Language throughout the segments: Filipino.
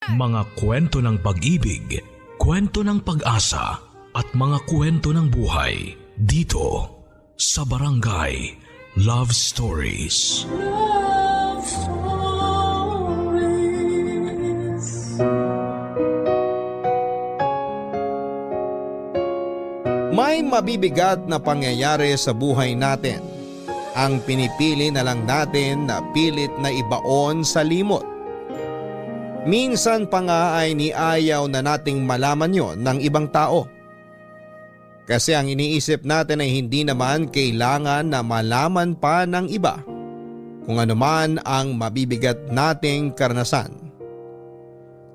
Mga kwento ng pag-ibig, kwento ng pag-asa at mga kwento ng buhay dito sa Barangay Love Stories. Love Stories. May mabibigat na pangyayari sa buhay natin. Ang pinipili na lang natin na pilit na ibaon sa limot. Minsan pa nga ay niayaw na nating malaman yon ng ibang tao. Kasi ang iniisip natin ay hindi naman kailangan na malaman pa ng iba kung ano man ang mabibigat nating karanasan.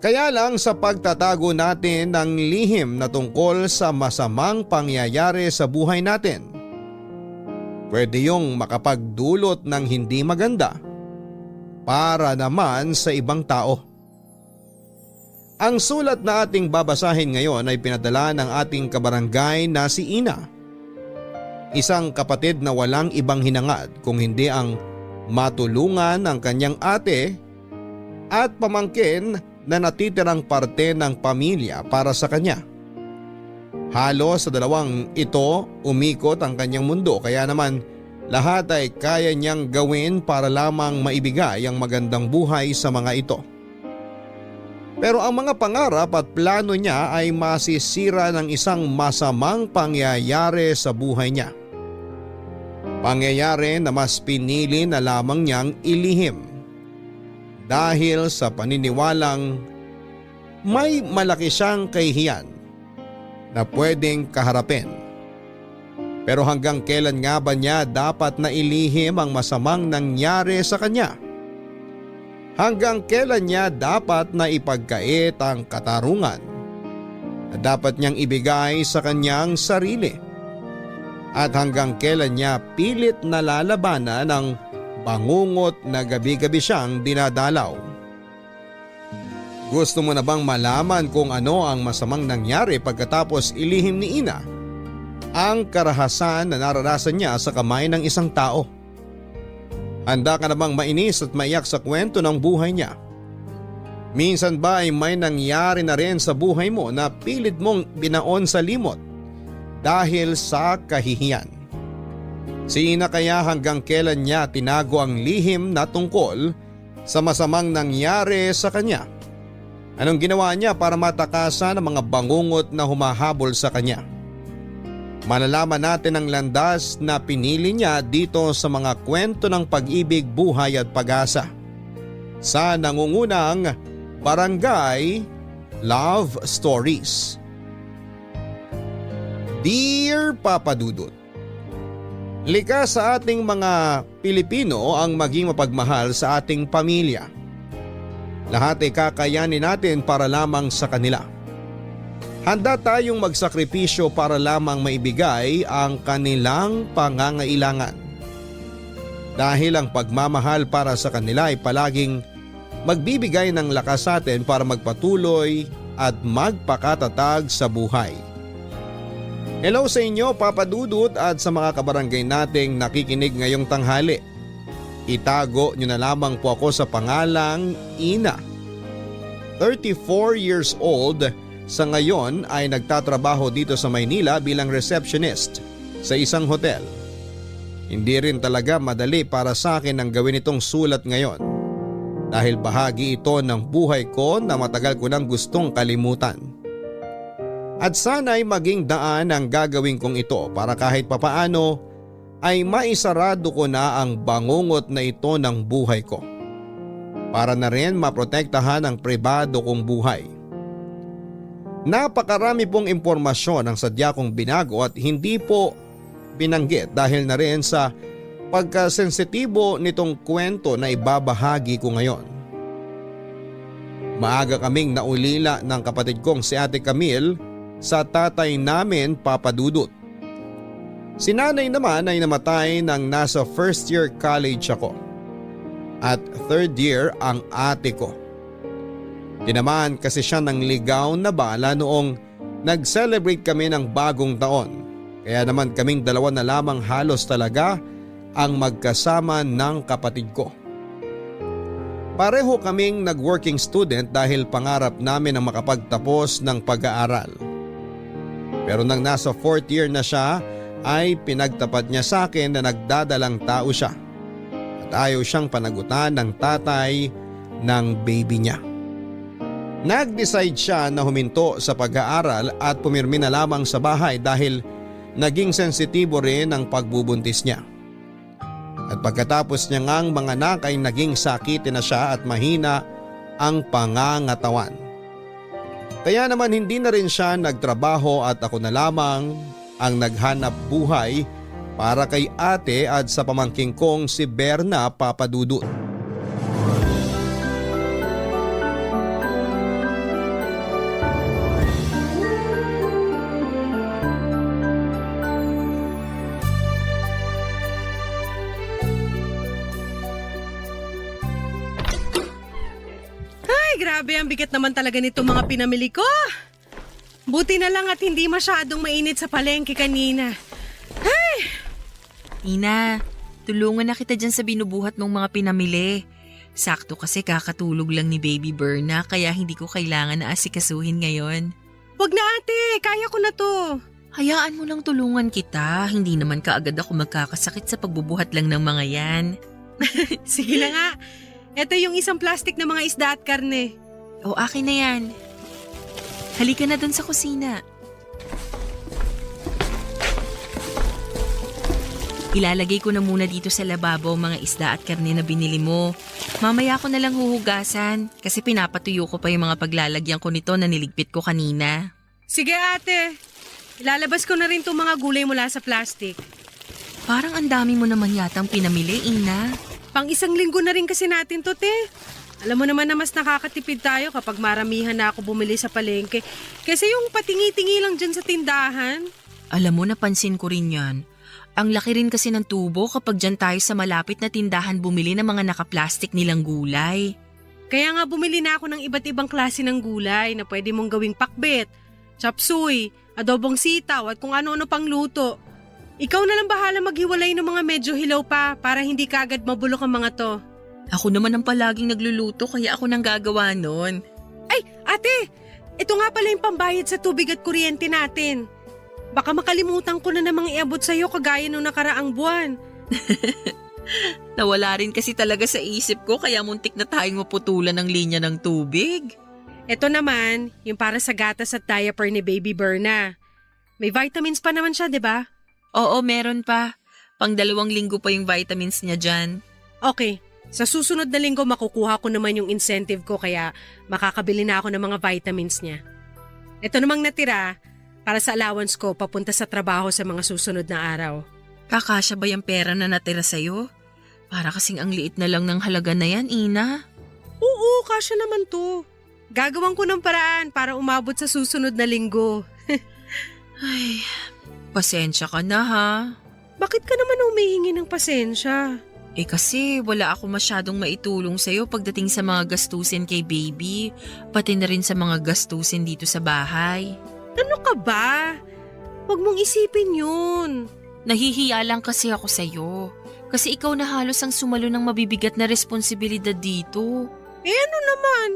Kaya lang sa pagtatago natin ng lihim na tungkol sa masamang pangyayari sa buhay natin, pwede yung makapagdulot ng hindi maganda para naman sa ibang tao. Ang sulat na ating babasahin ngayon ay pinadala ng ating kabarangay na si Ina. Isang kapatid na walang ibang hinangad kung hindi ang matulungan ng kanyang ate at pamangkin na natitirang parte ng pamilya para sa kanya. Halos sa dalawang ito umikot ang kanyang mundo, kaya naman lahat ay kaya niyang gawin para lamang maibigay ang magandang buhay sa mga ito. Pero ang mga pangarap at plano niya ay masisira ng isang masamang pangyayari sa buhay niya. Pangyayari na mas pinili na lamang niyang ilihim dahil sa paniniwalang may malaki siyang kahihiyan na pwedeng kaharapin. Pero hanggang kailan nga ba niya dapat na ilihim ang masamang nangyari sa kanya? Hanggang kailan niya dapat na ipagkait ang katarungan na dapat niyang ibigay sa kanyang sarili? At hanggang kailan niya pilit na lalabanan ang bangungot na gabi-gabi siyang dinadalaw? Gusto mo na bang malaman kung ano ang masamang nangyari pagkatapos ilihim ni Ina ang karahasan na naranasan niya sa kamay ng isang tao? Handa ka na bang mainis at maiyak sa kwento ng buhay niya? Minsan ba ay may nangyari na rin sa buhay mo na pilit mong binaon sa limot dahil sa kahihiyan? Si Ina kaya hanggang kailan niya tinago ang lihim na tungkol sa masamang nangyari sa kanya? Anong ginawa niya para matakasan ang mga bangungot na humahabol sa kanya? Malalaman natin ang landas na pinili niya dito sa mga kwento ng pag-ibig, buhay at pag-asa sa nangungunang Barangay Love Stories. Dear Papa Dudut, likas sa ating mga Pilipino ang maging mapagmahal sa ating pamilya. Lahat ay kakayanin natin para lamang sa kanila. Handa tayong magsakripisyo para lamang maibigay ang kanilang pangangailangan. Dahil ang pagmamahal para sa kanila ay palaging magbibigay ng lakas sa atin para magpatuloy at magpakatatag sa buhay. Hello sa inyo, Papa Dudut, at sa mga kabarangay nating nakikinig ngayong tanghali. Itago nyo na lamang po ako sa pangalang Ina. 34 years old. Sa ngayon ay nagtatrabaho dito sa Maynila bilang receptionist sa isang hotel. Hindi rin talaga madali para sa akin ang gawin itong sulat ngayon dahil bahagi ito ng buhay ko na matagal ko nang gustong kalimutan. At sana'y maging daan ang gagawin kong ito para kahit papaano ay maisarado ko na ang bangungot na ito ng buhay ko. Para na rin maprotektahan ang pribado kong buhay. Napakarami pong impormasyon ang sadya kong binago at hindi po binanggit dahil na rin sa pagkasensitibo nitong kwento na ibabahagi ko ngayon. Maaga kaming naulila ng kapatid kong si Ate Camille sa tatay namin, Papa Dudut. Si nanay naman ay namatay nang nasa first year college ako at third year ang ate ko. Tinamaan kasi siya ng ligaw na bala noong nag-celebrate kami ng bagong taon. Kaya naman kaming dalawa na lamang halos talaga ang magkasama ng kapatid ko. Pareho kaming nag-working student dahil pangarap namin ang makapagtapos ng pag-aaral. Pero nang nasa 4th year na siya ay pinagtapat niya sa akin na nagdadalang tao siya at ayaw siyang panagutan ng tatay ng baby niya. Nag-decide siya na huminto sa pag-aaral at pumirmi na lamang sa bahay dahil naging sensitibo rin ang pagbubuntis niya. At pagkatapos niya ngang manganak ay naging sakitin na siya at mahina ang pangangatawan. Kaya naman hindi na rin siya nagtrabaho at ako na lamang ang naghanap buhay para kay ate at sa pamangking kong si Berna Papadudut. Grabe, ang bigat naman talaga nito mga pinamili ko. Buti na lang at hindi masyadong mainit sa palengke kanina. Ay! Ina, tulungan na kita dyan sa binubuhat ng mga pinamili. Sakto kasi kakatulog lang ni Baby Berna kaya hindi ko kailangan na asikasuhin ngayon. Wag na ate, kaya ko na to. Hayaan mo lang tulungan kita, hindi naman kaagad ako magkakasakit sa pagbubuhat lang ng mga yan. Sige na nga. Ito yung isang plastic na mga isda at karne. O akin na yan. Halika na dun sa kusina. Ilalagay ko na muna dito sa lababo mga isda at karne na binili mo. Mamaya ko na lang huhugasan kasi pinapatuyo ko pa yung mga paglalagyan ko nito na niligpit ko kanina. Sige ate, ilalabas ko na rin itong mga gulay mula sa plastic. Parang ang dami mo naman yatang pinamili, Ina. Pang isang linggo na rin kasi natin to, te. Alam mo naman na mas nakakatipid tayo kapag maramihan na ako bumili sa palengke. Kasi yung patingi-tingi lang dyan sa tindahan. Alam mo, napansin ko rin yan. Ang laki rin kasi ng tubo kapag dyan tayo sa malapit na tindahan bumili ng mga nakaplastik nilang gulay. Kaya nga bumili na ako ng iba't ibang klase ng gulay na pwede mong gawing pakbet, chop suey, adobong sitaw at kung ano-ano pang luto. Ikaw na lang bahala maghiwalay ng mga medyo hilaw pa para hindi kaagad mabulok ang mga to. Ako naman ang palaging nagluluto kaya ako nang gagawa nun. Ay, ate! Ito nga pala yung pambayad sa tubig at kuryente natin. Baka makalimutan ko na namang iabot sa'yo kagaya nung nakaraang buwan. Nawala rin kasi talaga sa isip ko kaya muntik na tayong maputulan ng linya ng tubig. Ito naman, yung para sa gatas at diaper ni Baby Berna. May vitamins pa naman siya, di ba? Oo, meron pa. Pang 2 linggo pa yung vitamins niya dyan. Okay, sa susunod na linggo makukuha ko naman yung incentive ko kaya makakabili na ako ng mga vitamins niya. Ito namang natira para sa allowance ko papunta sa trabaho sa mga susunod na araw. Kakasya ba yung pera na natira sa'yo? Para kasing ang liit na lang ng halaga na yan, Ina. Oo, kasya naman to. Gagawan ko ng paraan para umabot sa susunod na linggo. Ay, pasensya ka na ha. Bakit ka naman humihingi ng pasensya? Eh kasi wala ako masyadong maitulong sa'yo pagdating sa mga gastusin kay baby, pati na rin sa mga gastusin dito sa bahay. Ano ka ba? Huwag mong isipin yun. Nahihiya lang kasi ako sa'yo. Kasi ikaw na halos ang sumalo ng mabibigat na responsibilidad dito. Eh ano naman?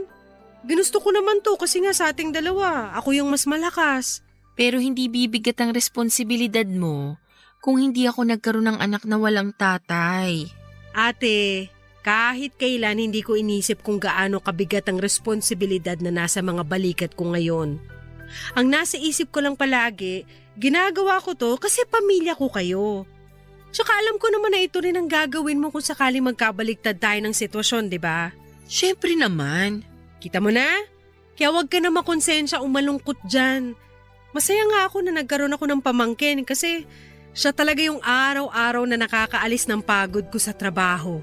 Ginusto ko naman to kasi nga sa ating dalawa, ako yung mas malakas. Pero hindi bibigat ang responsibilidad mo kung hindi ako nagkaroon ng anak na walang tatay. Ate, kahit kailan hindi ko inisip kung gaano kabigat ang responsibilidad na nasa mga balikat ko ngayon. Ang nasa isip ko lang palagi, ginagawa ko to kasi pamilya ko kayo. Tsaka alam ko naman na ito rin ang gagawin mo kung sakaling magkabaliktad tayo ng sitwasyon, di ba? Siyempre naman. Kita mo na? Kaya wag ka na makonsensya o malungkot dyan. Masaya nga ako na nagkaroon ako ng pamangkin kasi siya talaga yung araw-araw na nakakaalis ng pagod ko sa trabaho.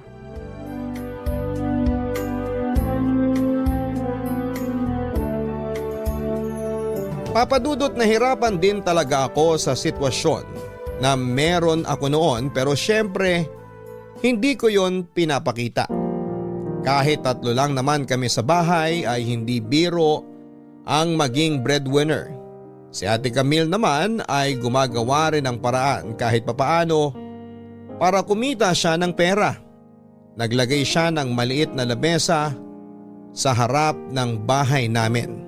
Papadudot na hirapan din talaga ako sa sitwasyon na meron ako noon pero syempre hindi ko yon pinapakita. Kahit 3 lang naman kami sa bahay ay hindi biro ang maging breadwinner. Si Ate Camille naman ay gumagawa rin ng paraan kahit papaano para kumita siya ng pera. Naglagay siya ng maliit na lamesa sa harap ng bahay namin,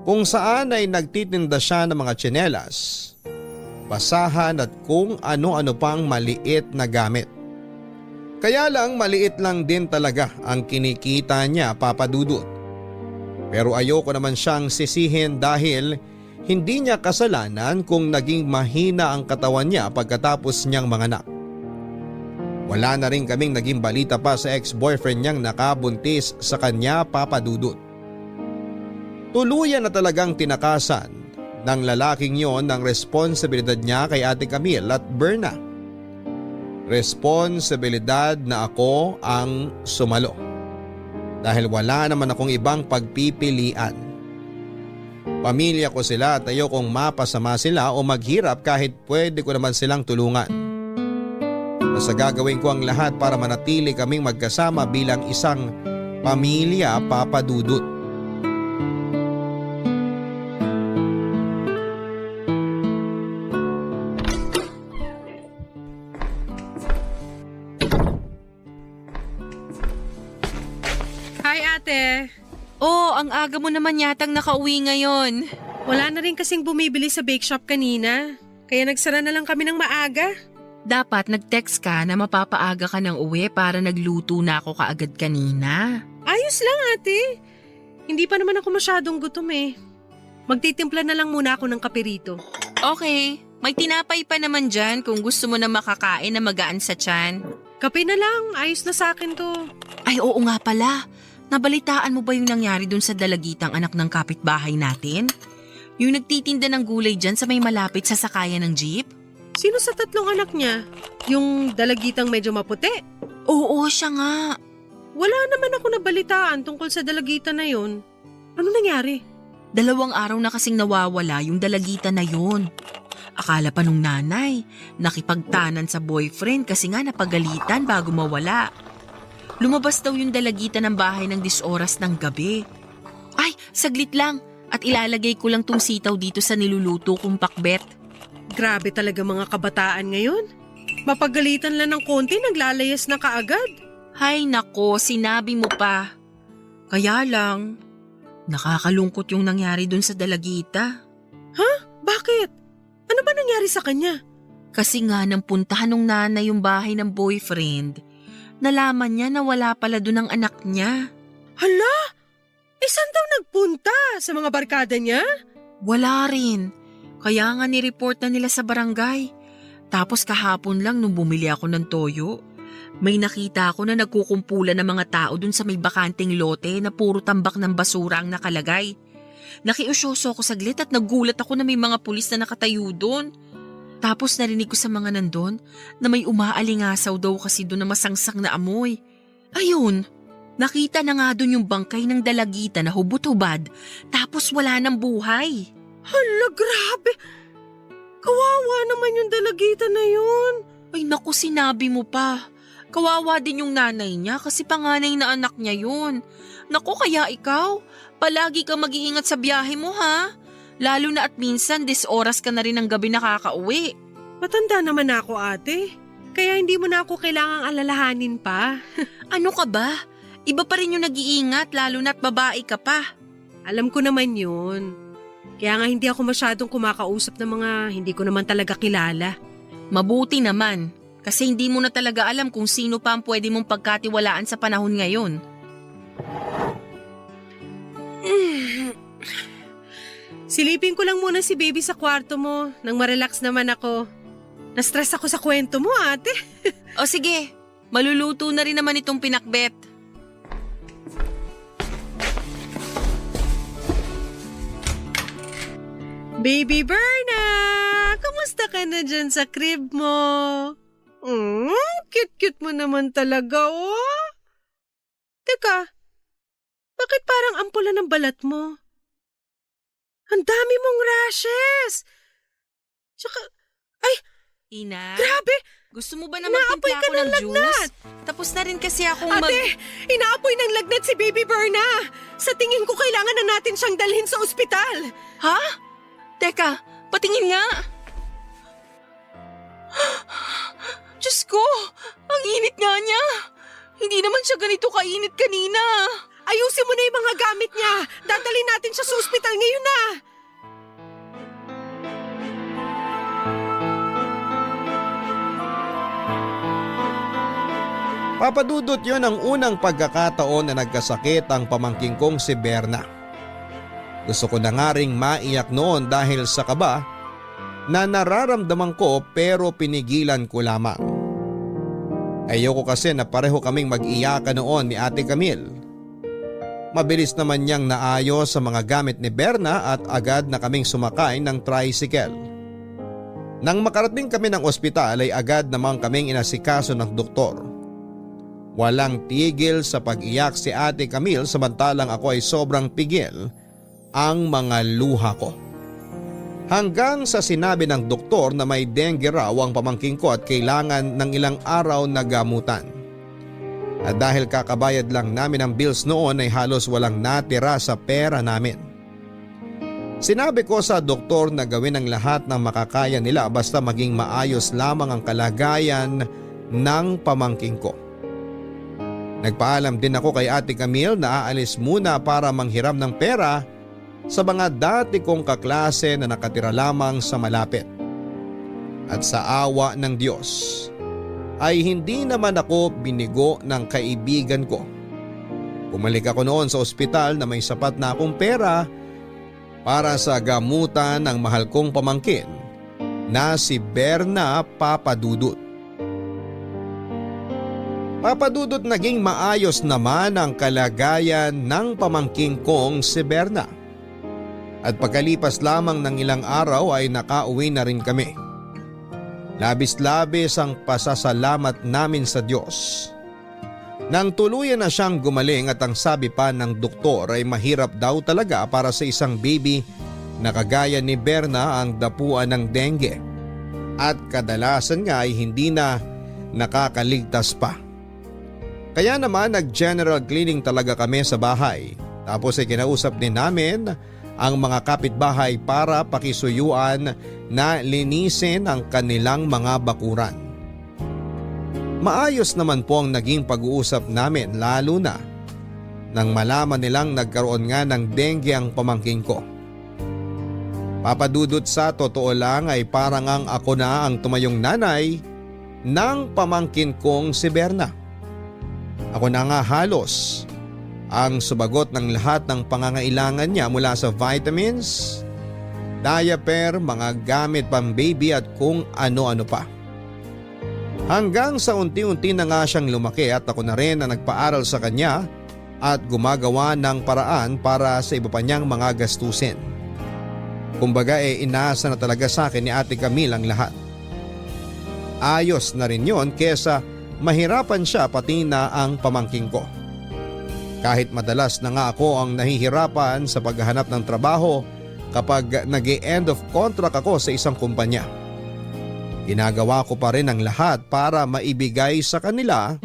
kung saan ay nagtitinda siya ng mga tsinelas, basahan at kung ano-ano pang maliit na gamit. Kaya lang maliit lang din talaga ang kinikita niya, Papa Dudut. Pero ayoko naman siyang sisihin dahil hindi niya kasalanan kung naging mahina ang katawan niya pagkatapos niyang manganak. Wala na rin kaming naging balita pa sa ex-boyfriend niyang nakabuntis sa kanya, Papa Dudut. Tuluyan na talagang tinakasan ng lalaking yon ang responsibilidad niya kay Ate Camille at Berna. Responsibilidad na ako ang sumalo. Dahil wala naman akong ibang pagpipilian. Pamilya ko sila at ayokong mapasama sila o maghirap kahit pwede ko naman silang tulungan. Basta gagawin ko ang lahat para manatili kaming magkasama bilang isang pamilya, Papa Dudut. Hi ate! Oh, ang aga mo naman yatang nakauwi ngayon. Wala na rin kasing bumibili sa bake shop kanina. Kaya nagsara na lang kami ng maaga. Dapat nag-text ka na mapapaaga ka ng uwi para nagluto na ako kaagad kanina. Ayos lang ate. Hindi pa naman ako masyadong gutom eh. Magtitimpla na lang muna ako ng kape rito. Okay, may tinapay pa naman dyan kung gusto mo na makakain na magaan sa tiyan. Kape na lang, ayos na sa akin to. Ay oo nga pala, nabalitaan mo ba yung nangyari dun sa dalagitang anak ng kapitbahay natin? Yung nagtitinda ng gulay dyan sa may malapit sa sakayan ng jeep? Sino sa tatlong anak niya? Yung dalagitang medyo maputi? Oo, siya nga. Wala naman ako nabalitaan tungkol sa dalagitan na yun. Ano nangyari? 2 araw na kasing nawawala yung dalagitan na yun. Akala pa nung nanay, nakipagtanan sa boyfriend kasi nga napagalitan bago mawala. Lumabas daw yung dalagitan ng bahay ng 10 oras ng gabi. Ay, saglit lang at ilalagay ko lang tong sitaw dito sa niluluto kong pakbet. Grabe talaga mga kabataan ngayon. Mapagalitan lang ng konti, naglalayas na kaagad. Hay nako, sinabi mo pa. Kaya lang, nakakalungkot yung nangyari dun sa dalagita. Bakit? Ano ba nangyari sa kanya? Kasi nga nang puntahan ng nanay yung bahay ng boyfriend, nalaman niya na wala pala dun ang anak niya. Hala! Saan daw nagpunta? Sa mga barkada niya? Wala rin. Kaya nga nireport na nila sa barangay. Tapos kahapon lang nung bumili ako ng toyo, may nakita ako na nagkukumpulan ng mga tao dun sa may bakanting lote na puro tambak ng basura ang nakalagay. Nakiusyoso ako saglit at nagulat ako na may mga pulis na nakatayo dun. Tapos narinig ko sa mga nandun na may umaalingasaw daw kasi dun na masangsang na amoy. Ayun, nakita na nga dun yung bangkay ng dalagita na hubot-hubad tapos wala ng buhay. Hala, grabe! Kawawa naman yung dalagita na yun. Ay naku, sinabi mo pa. Kawawa din yung nanay niya kasi panganay na anak niya yun. Naku, kaya ikaw, palagi kang mag-iingat sa biyahe mo ha. Lalo na at minsan 10 oras ka na rin ng gabi nakakauwi. Matanda naman ako ate. Kaya hindi mo na ako kailangang alalahanin pa. Ano ka ba? Iba pa rin yung nag-iingat lalo na at babae ka pa. Alam ko naman yun. Kaya nga hindi ako masyadong kumakausap ng mga hindi ko naman talaga kilala. Mabuti naman kasi hindi mo na talaga alam kung sino pa ang pwede mong pagkatiwalaan sa panahon ngayon. Silipin ko lang muna si baby sa kwarto mo nang marelax naman ako. Na-stress ako sa kwento mo ate. O sige, maluluto na rin naman itong pinakbet. Baby Berna! Kamusta ka na dyan sa crib mo? Cute-cute mo naman talaga, oh. Teka, bakit parang ampula ng balat mo? Ang dami mong rashes! Tsaka, ay, Ina, grabe! gusto mo ba na magtimpla Inaapoy ka ako ng ng juice? lagnat! Tapos na rin kasi akong Ate, inaapoy ng lagnat si Baby Berna! Sa tingin ko kailangan na natin siyang dalhin sa ospital! Ha? Teka, patingin nga. Diyos ko, ang init nga niya. Hindi naman siya ganito kainit kanina. Ayusin mo na yung mga gamit niya. Dadalhin natin siya sa ospital ngayon na. Papadudot yon ang unang pagkakataon na nagkasakit ang pamangking kong si Berna. Gusto ko na nga ring maiyak noon dahil sa kaba na nararamdaman ko pero pinigilan ko lamang. Ayoko kasi na pareho kaming mag-iyakan noon ni Ate Camille. Mabilis naman niyang naayos sa mga gamit ni Berna at agad na kaming sumakay ng tricycle. Nang makarating kami ng ospital ay agad namang kaming inasikaso ng doktor. Walang tigil sa pag-iyak si Ate Camille samantalang ako ay sobrang pigil ang mga luha ko. Hanggang sa sinabi ng doktor na may dengue raw ang pamangking ko at kailangan ng ilang araw na gamutan. At dahil kakabayad lang namin ng bills noon ay halos walang natira sa pera namin. Sinabi ko sa doktor na gawin ang lahat ng makakaya nila basta maging maayos lamang ang kalagayan ng pamangking ko. Nagpaalam din ako kay Ate Camille na aalis muna para manghiram ng pera sa mga dati kong kaklase na nakatira lamang sa malapit. At sa awa ng Diyos ay hindi naman ako binigo ng kaibigan ko. Bumalik ako noon sa ospital na may sapat na akong pera para sa gamutan ng mahal kong pamangkin na si Berna Papadudut. Papadudot naging maayos naman ang kalagayan ng pamangking kong si Berna. At pagkalipas lamang ng ilang araw ay nakauwi na rin kami. Labis-labis ang pasasalamat namin sa Diyos. Nang tuluyan na siyang gumaling at ang sabi pa ng doktor ay mahirap daw talaga para sa isang baby na kagaya ni Berna ang dapuan ng dengue. At kadalasan nga ay hindi na nakakaligtas pa. Kaya naman nag-general cleaning talaga kami sa bahay. Tapos ay kinausap din namin ang mga kapitbahay para pakisuyuan na linisin ang kanilang mga bakuran. Maayos naman po ang naging pag-uusap namin lalo na nang malaman nilang nagkaroon nga ng dengue ang pamangking ko. Papadudot sa totoo lang ay parang ang ako na ang tumayong nanay ng pamangkin kong si Berna. Ako na nga halos ang sumagot ng lahat ng pangangailangan niya mula sa vitamins, diaper, mga gamit pang baby at kung ano-ano pa. Hanggang sa unti-unti na nga siyang lumaki at ako na rin na nagpaaral sa kanya at gumagawa ng paraan para sa iba pa niyang mga gastusin. Kumbaga inaasa na talaga sa akin ni Ate Camille ang lahat. Ayos na rin yon kesa mahirapan siya pati na ang pamangking ko. Kahit madalas na nga ako ang nahihirapan sa paghahanap ng trabaho kapag nag-e-end of contract ako sa isang kumpanya. Ginagawa ko pa rin ang lahat para maibigay sa kanila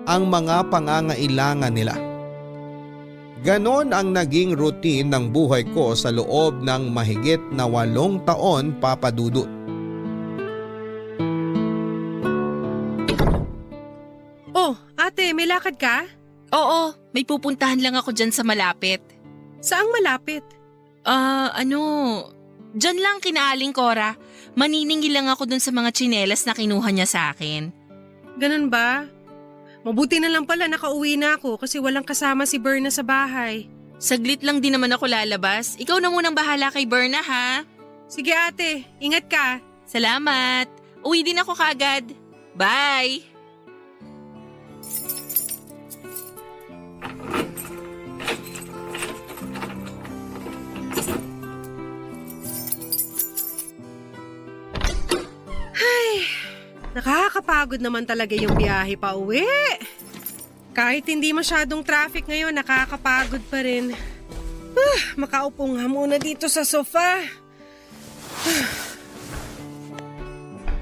ang mga pangangailangan nila. Ganon ang naging routine ng buhay ko sa loob ng mahigit na 8 taon, Papadudut. Oh, ate, may lakad ka? Oo, may pupuntahan lang ako dyan sa malapit. Saang malapit? Dyan lang kina Aling Cora. Maniningil lang ako dun sa mga tsinelas na kinuha niya sa akin. Ganun ba? Mabuti na lang pala nakauwi na ako kasi walang kasama si Berna sa bahay. Saglit lang din naman ako lalabas. Ikaw na munang bahala kay Berna, ha? Sige ate, ingat ka. Salamat. Uwi din ako kagad. Bye! Nakakapagod naman talaga yung biyahe pa uwi. Kahit hindi masyadong traffic ngayon, nakakapagod pa rin. Makaupo nga muna dito sa sofa.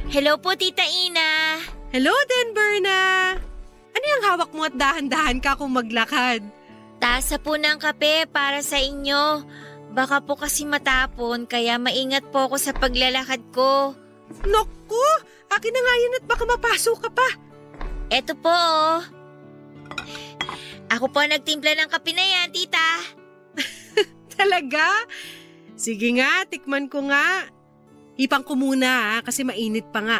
Hello po, Tita Ina. Hello din, Berna. Ano yung hawak mo at dahan-dahan ka kung maglakad? Tasa po ng kape para sa inyo. Baka po kasi matapon kaya maingat po ako sa paglalakad ko. Naku! Akin na nga yan at baka mapasok ka pa. Eto po oh. Ako po nagtimpla ng kape na yan, tita. Talaga? Sige nga, tikman ko nga. Hipang ko muna kasi mainit pa nga.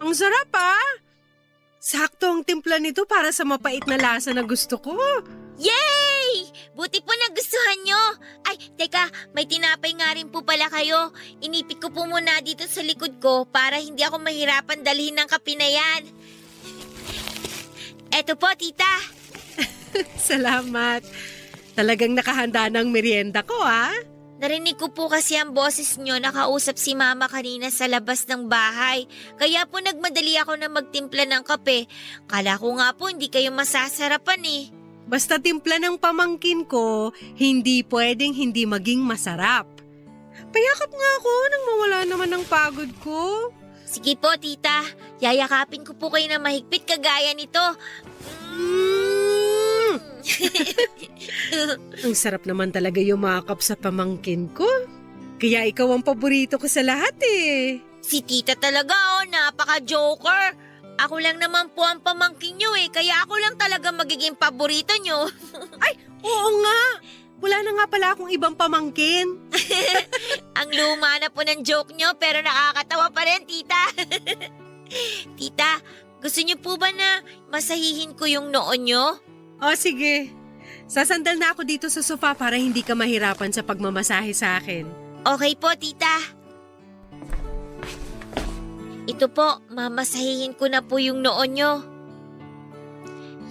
Ang sarap Sakto ang timpla nito para sa mapait na lasa na gusto ko. Yay! Buti po nagustuhan nyo. Ay, teka, may tinapay nga rin po pala kayo. Inipit ko po muna dito sa likod ko para hindi ako mahirapan dalhin ng kape na yan. Eto po, tita. Salamat. Talagang nakahanda ng merienda ko Narinig ko po kasi ang boses nyo nakausap si mama kanina sa labas ng bahay. Kaya po nagmadali ako na magtimpla ng kape. Kala ko nga po hindi kayo masasarapan Basta timpla ng pamangkin ko, hindi pwedeng hindi maging masarap. Payakap nga ako nang mawala naman ang pagod ko. Sige po, tita. Yayakapin ko po kayo na mahigpit kagaya nito. Ang sarap naman talaga yumakap sa pamangkin ko. Kaya ikaw ang paborito ko sa lahat Si tita talaga napaka-joker. Ako lang naman po ang pamangkin nyo kaya ako lang talaga magiging paborito nyo. Oo nga. Wala na nga pala akong ibang pamangkin. Ang luma na po ng joke nyo pero nakakatawa pa rin, tita. Tita, gusto nyo po ba na masahihin ko yung noon nyo? O sige. Sasandal na ako dito sa sofa para hindi ka mahirapan sa pagmamasahe sa akin. Okay po, tita. Ito po, mamasahihin ko na po yung noon nyo.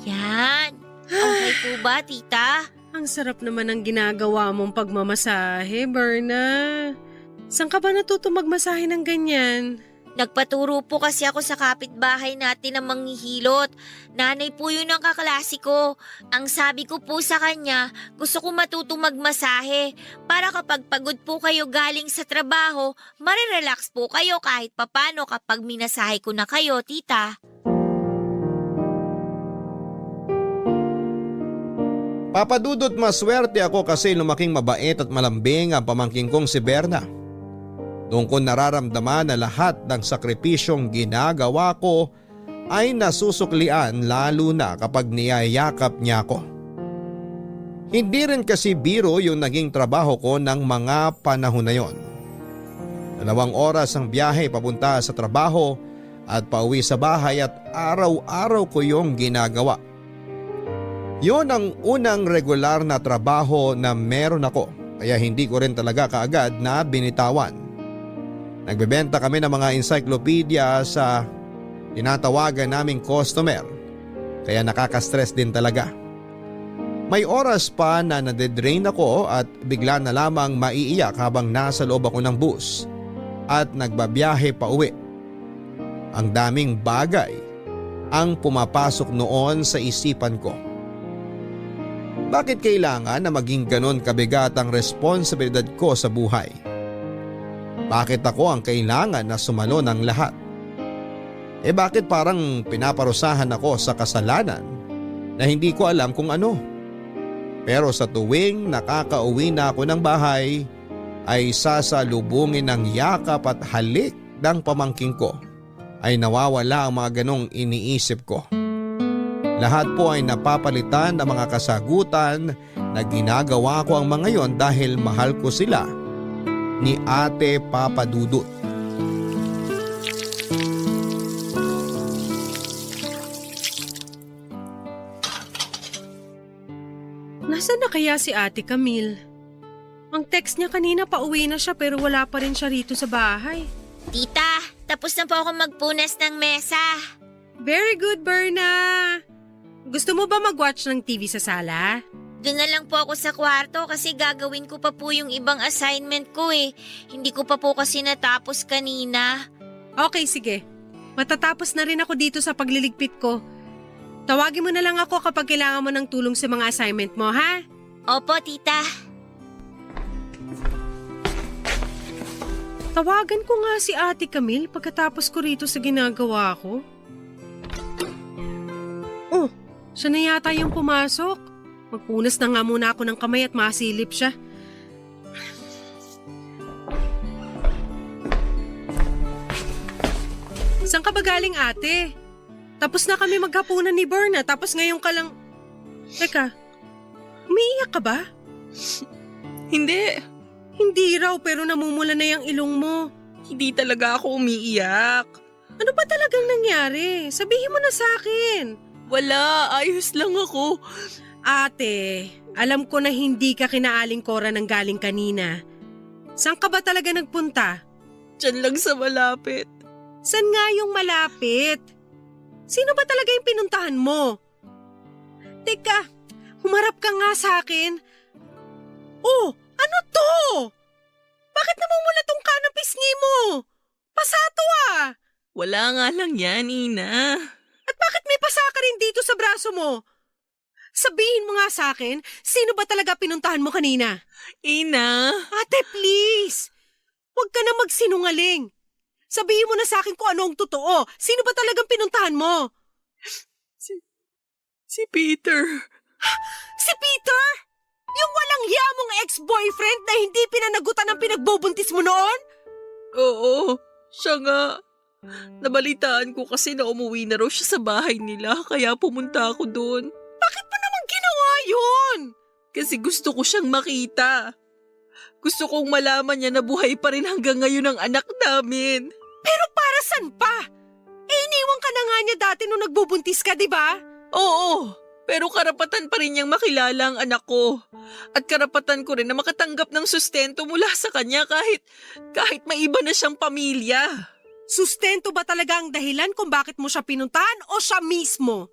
Yan. Okay po ba, tita? Ang sarap naman ng ginagawa mong pagmamasahe, Berna. Saan ka ba natuto magmasahe ng ganyan? Nagpaturo po kasi ako sa kapitbahay natin ng manghihilot. Nanay po yun ang kaklase ko. Ang sabi ko po sa kanya, gusto ko matutong magmasahe. Para kapag pagod po kayo galing sa trabaho, marirelax po kayo kahit papano kapag minasahe ko na kayo, tita. Papadudot maswerte ako kasi lumaking mabait at malambing ang pamangking kong si Berna. Doon ko nararamdaman na lahat ng sakripisyong ginagawa ko ay nasusuklian lalo na kapag niyayakap niya ako. Hindi rin kasi biro yung naging trabaho ko ng mga panahon na yon. 2 oras ang biyahe papunta sa trabaho at pauwi sa bahay at araw-araw ko yung ginagawa. Yon ang unang regular na trabaho na meron ako kaya hindi ko rin talaga kaagad na binitawan. Nagbebenta kami ng mga encyclopedia sa tinatawagan naming customer kaya nakaka-stress din talaga. May oras pa na nade-drain ako at bigla na lamang maiiyak habang nasa loob ako ng bus at nagbabiyahe pa uwi. Ang daming bagay ang pumapasok noon sa isipan ko. Bakit kailangan na maging ganon kabigat ang responsibilidad ko sa buhay? Bakit ako ang kailangan na sumalo ng lahat? Bakit parang pinaparusahan ako sa kasalanan na hindi ko alam kung ano? Pero sa tuwing nakakauwi na ako ng bahay ay sasalubungin ng yakap at halik ng pamangking ko ay nawawala ang mga ganong iniisip ko. Lahat po ay napapalitan ng mga kasagutan na ginagawa ko ang mga yon dahil mahal ko sila ni Ate Papadudut. Nasaan na kaya si Ate Camille? Ang text niya kanina pauwi na siya pero wala pa rin siya rito sa bahay. Tita, tapos na po ako magpunas ng mesa. Very good, Berna! Gusto mo ba mag-watch ng TV sa sala? Doon na lang po ako sa kwarto kasi gagawin ko pa po yung ibang assignment ko Hindi ko pa po kasi natapos kanina. Okay, sige. Matatapos na rin ako dito sa pagliligpit ko. Tawagin mo na lang ako kapag kailangan mo ng tulong sa mga assignment mo, ha? Opo, tita. Tawagan ko nga si Ate Camille pagkatapos ko rito sa ginagawa ko. Oh, siya na yata yung pumasok. Magpunas na nga muna ako ng kamay at masilip siya. Saan ka ba galing ate? Tapos na kami maghapunan ni Berna tapos ngayon ka lang… Teka, umiiyak ka ba? Hindi, Hindi raw pero namumula na yung ilong mo. hindi talaga ako umiiyak. Ano ba talagang nangyari? Sabihin mo na sa akin. Wala, ayos lang ako. Ate, alam ko na hindi ka kinaaling Cora ng galing kanina. Saan ka ba talaga nagpunta? Diyan lang sa malapit. Saan nga yung malapit? Sino ba talaga yung pinuntahan mo? Teka, humarap ka nga sa akin. Oh, ano to? Bakit namumula tong kanang pisngi mo? Pasato ah! Wala nga lang yan, Ina. At bakit may pasa ka rin dito sa braso mo? Sabihin mo nga sa akin, sino ba talaga pinuntahan mo kanina? Ina, Ate, please! Huwag ka na magsinungaling. Sabihin mo na sa akin kung ano ang totoo. Sino ba talagang pinuntahan mo? si Peter. Si Peter? Yung walang hiya mong ex-boyfriend na hindi pinanagutan ng pinagbubuntis mo noon? Oo, siya nga. Nabalitaan ko kasi na umuwi na raw siya sa bahay nila kaya pumunta ako doon. Bakit mo naman ginawa yun? Kasi gusto ko siyang makita. Gusto kong malaman niya na buhay pa rin hanggang ngayon ang anak namin. Pero para saan pa? Iniwan ka na nga niya dati nung nagbubuntis ka, di ba? Oo, pero karapatan pa rin niyang makilala ang anak ko. At karapatan ko rin na makatanggap ng sustento mula sa kanya kahit may iba na siyang pamilya. Sustento ba talaga ang dahilan kung bakit mo siya pinuntahan o siya mismo?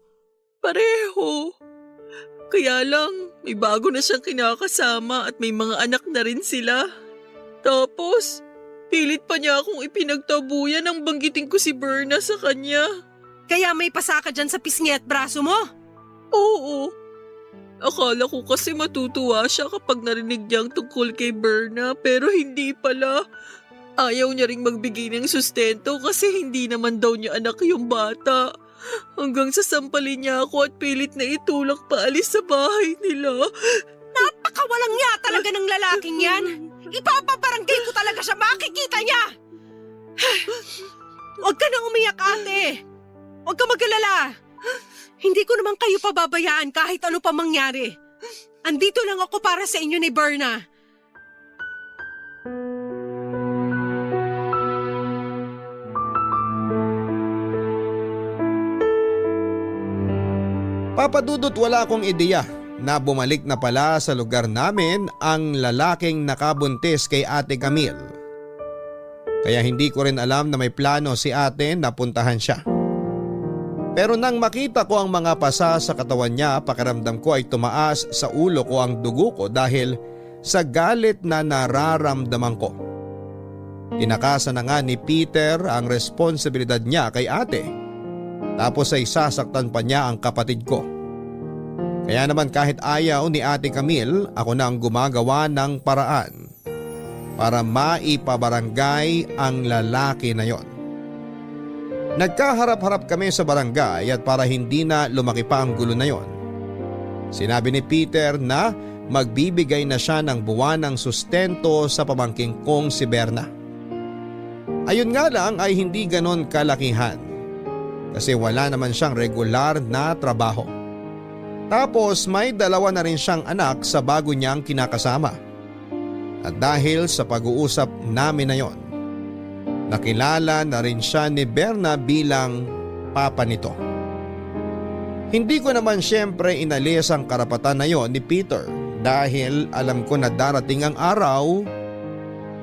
Pareho. Kaya lang, may bago na siyang kinakasama at may mga anak na rin sila. Tapos, pilit pa niya akong ipinagtabuyan nang banggitin ko si Berna sa kanya. Kaya may pasa ka dyan sa pisngi at braso mo? Oo. Akala ko kasi matutuwa siya kapag narinig niyang tungkol kay Berna pero hindi pala. Ayaw niya ring magbigay ng sustento kasi hindi naman daw niya anak yung bata. Hanggang sasampalin niya ako at pilit na itulak paalis sa bahay nila. Napakawalang niya talaga ng lalaking yan. Ipapabarangay ko talaga siya, makikita niya. Huwag ka nang umiyak, ate. Huwag ka mag-alala. Hindi ko naman kayo pababayaan kahit ano pa mangyari. Andito lang ako para sa inyo ni Berna. Papadudot wala akong ideya na bumalik na pala sa lugar namin ang lalaking nakabuntis kay Ate Camille. Kaya hindi ko rin alam na may plano si ate na puntahan siya. Pero nang makita ko ang mga pasa sa katawan niya, pakiramdam ko ay tumaas sa ulo ko ang dugo ko dahil sa galit na nararamdaman ko. Tinakasan na nga ni Peter ang responsibilidad niya kay ate. Tapos ay sasaktan pa niya ang kapatid ko. Kaya naman kahit ayaw ni Ate Camille, ako na ang gumagawa ng paraan para maipabarangay ang lalaki na yon. Nagkaharap-harap kami sa barangay at para hindi na lumaki pa ang gulo na yon, sinabi ni Peter na magbibigay na siya ng buwanang sustento sa pamangking kong si Berna. Ayun nga lang ay hindi ganon kalakihan kasi wala naman siyang regular na trabaho. Tapos may dalawa na rin siyang anak sa bago niyang kinakasama. At dahil sa pag-uusap namin na yon, nakilala na rin siya ni Berna bilang papa nito. Hindi ko naman siyempre inalis ang karapatan na yon ni Peter dahil alam ko na darating ang araw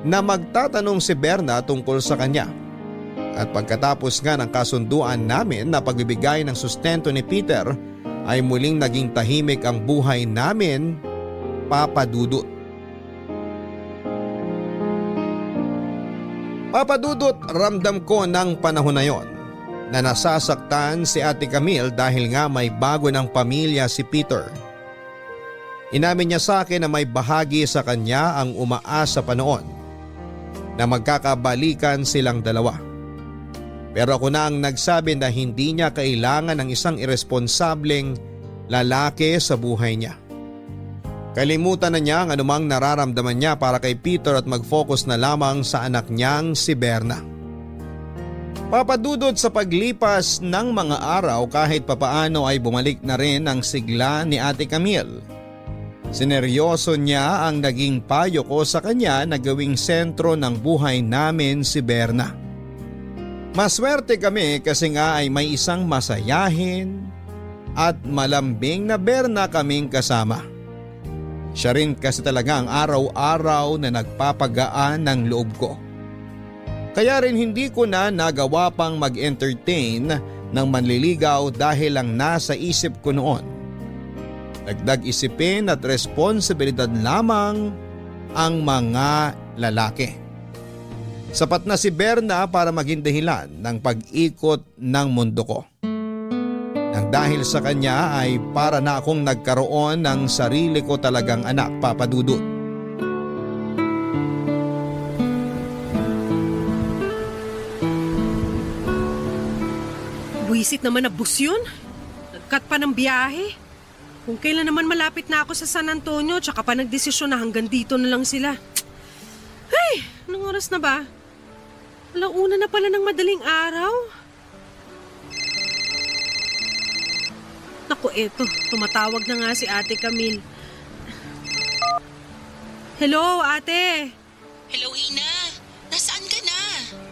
na magtatanong si Berna tungkol sa kanya. At pagkatapos nga ng kasunduan namin na pagbibigay ng sustento ni Peter ay muling naging tahimik ang buhay namin, Papa Dudut. Papa Dudut, ramdam ko ng panahon na yon na nasasaktan si Ate Camille dahil nga may bago ng pamilya si Peter. Inamin niya sa akin na may bahagi sa kanya ang umaasa pa noon na magkakabalikan silang dalawa. Pero ako na ang nagsabi na hindi niya kailangan ng isang irresponsableng lalaki sa buhay niya. Kalimutan na niya ang anumang nararamdaman niya para kay Peter at mag-focus na lamang sa anak niyang si Berna. Papadudot sa paglipas ng mga araw kahit papaano ay bumalik na rin ang sigla ni Ate Camille. Sineryoso niya ang naging payo ko sa kanya na gawing sentro ng buhay namin si Berna. Maswerte kami kasi nga ay may isang masayahin at malambing na Berna kaming kasama. Siya rin kasi talaga ang araw-araw na nagpapagaan ng loob ko. Kaya rin hindi ko na nagawa pang mag-entertain ng manliligaw dahil lang nasa isip ko noon. Dagdag isipin at responsibilidad lamang ang mga lalaki. Sapat na si Berna para maging dahilan ng pag-ikot ng mundo ko. Nang dahil sa kanya ay para na akong nagkaroon ng sarili ko talagang anak, Papa Dudut. Buisit naman na bus yun. Nagkat pa ng biyahe. Kung kailan naman malapit na ako sa San Antonio, tsaka pa nagdesisyon na hanggang dito na lang sila. Hey, anong oras na ba? Alauna na pala ng madaling araw. Naku, eto. Tumatawag na nga si Ate Camille. Hello, ate. Hello, Ina. Nasaan ka na?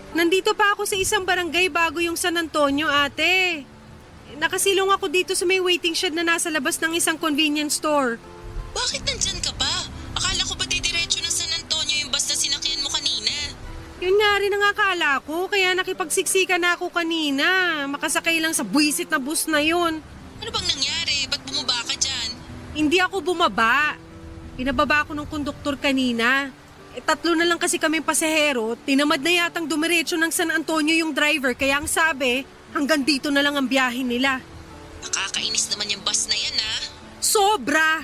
Nandito pa ako sa isang barangay bago yung San Antonio, ate. Nakasilong ako dito sa may waiting shed na nasa labas ng isang convenience store. Bakit nandyan ka pa? Akala ko ba didiretso ng San Antonio yung bus na sinakyan mo kanina? Yun nga rin ang akala ko, kaya nakipagsiksika na ako kanina. Makasakay lang sa buwisit na bus na yun. Ano bang nangyari? Ba't bumaba ka dyan? Hindi ako bumaba. Pinababa ako ng konduktor kanina. 3 na lang kasi kaming pasahero, tinamad na yatang dumiretso ng San Antonio yung driver, kaya ang sabi, hanggang dito na lang ang biyahe nila. Nakakainis naman yung bus na yan, ha? Sobra!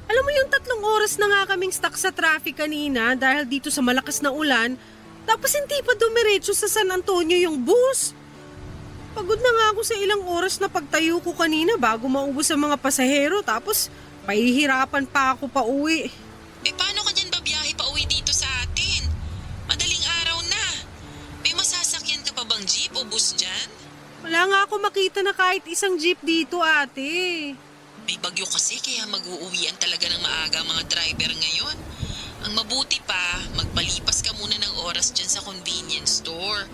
Alam mo yung 3 oras na nga kaming stuck sa traffic kanina dahil dito sa malakas na ulan, tapos hindi pa dumiretso sa San Antonio yung bus. Pagod na nga ako sa ilang oras na pagtayo ko kanina bago maubos ang mga pasahero, tapos pahihirapan pa ako pa uwi. Eh paano ka dyan babiyahe pa uwi dito sa atin? Madaling araw na. May masasakyan ka pa bang jeep o bus dyan? Wala nga ako makita na kahit isang jeep dito, ate. May bagyo kasi kaya mag-uuwian talaga ng maaga ang mga driver ngayon. Ang mabuti pa, magpalipas ka muna ng oras dyan sa convenience store.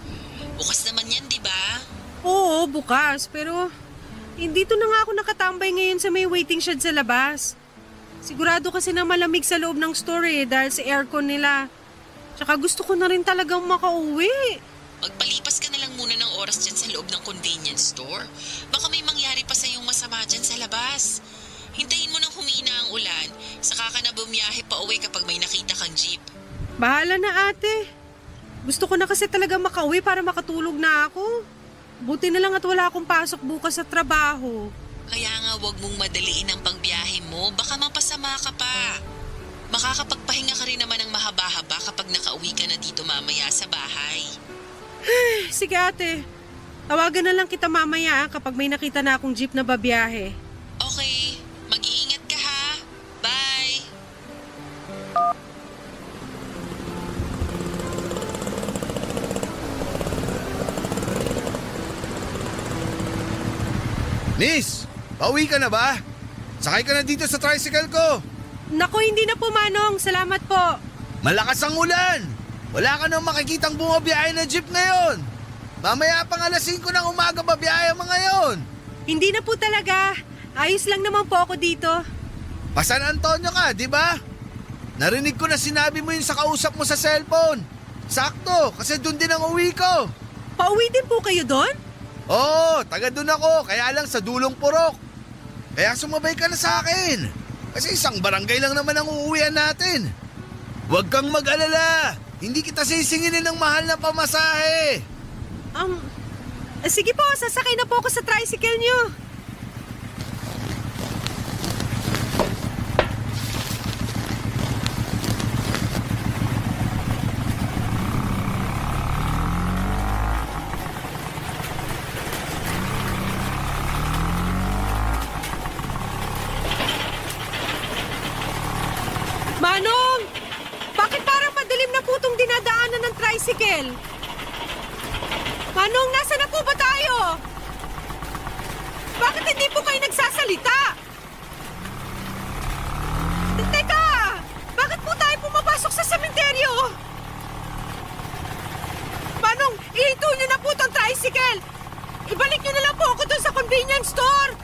Bukas naman yan, di ba? Oo, bukas. Pero dito na nga ako nakatambay ngayon sa may waiting shed sa labas. Sigurado kasi na malamig sa loob ng store dahil sa aircon nila. Tsaka gusto ko na rin talagang makauwi. Magpalipas ka na lang muna ng oras dyan sa loob ng convenience store. Baka may mangyari pa sa iyong masama dyan sa labas. Hintayin mo nang humina ang ulan, saka ka na bumiyahe pa uwi kapag may nakita kang jeep. Bahala na, ate. Gusto ko na kasi talaga makauwi para makatulog na ako. Buti na lang at wala akong pasok bukas sa trabaho. Kaya nga wag mong madaliin ang pagbiyahe mo, baka mapasama ka pa. Makakapagpahinga ka rin naman ng mahaba-haba kapag nakauwi ka na dito mamaya sa bahay. Sige, ate. Tawagan na lang kita mamaya kapag may nakita na akong jeep na babiyahe. Okay, mag-iingat ka ha. Bye! Miss, pauwi ka na ba? Sakay ka na dito sa tricycle ko. Naku, hindi na po, Manong. Salamat po. Malakas ang ulan. Wala ka nang makikitang bumabiyahe na jeep ngayon. Mamaya pang alas 5 ng umaga babiyahe mga ngayon. Hindi na po talaga. Ayos lang naman po ako dito. Pa San Antonio ka, di ba? Narinig ko na sinabi mo yun sa kausap mo sa cellphone. Sakto, kasi doon din ang uwi ko. Pauwi din po kayo doon? Oo, taga doon ako, kaya lang sa dulong purok. Kaya sumabay ka na sa akin. Kasi isang barangay lang naman ang uuwian natin. Huwag kang mag-alala. Hindi kita sisinginin ng mahal na pamasahe. Sige po, sasakay na po ako sa tricycle niyo. Manong! Bakit parang madilim na po itong dinadaanan ng tricycle? Manong, nasa na po ba tayo? Bakit hindi po kayo nagsasalita? Teka! Bakit po tayo pumapasok sa sementeryo? Manong, ihito nyo na po tong tricycle! Ibalik nyo na lang po ako dun sa convenience store!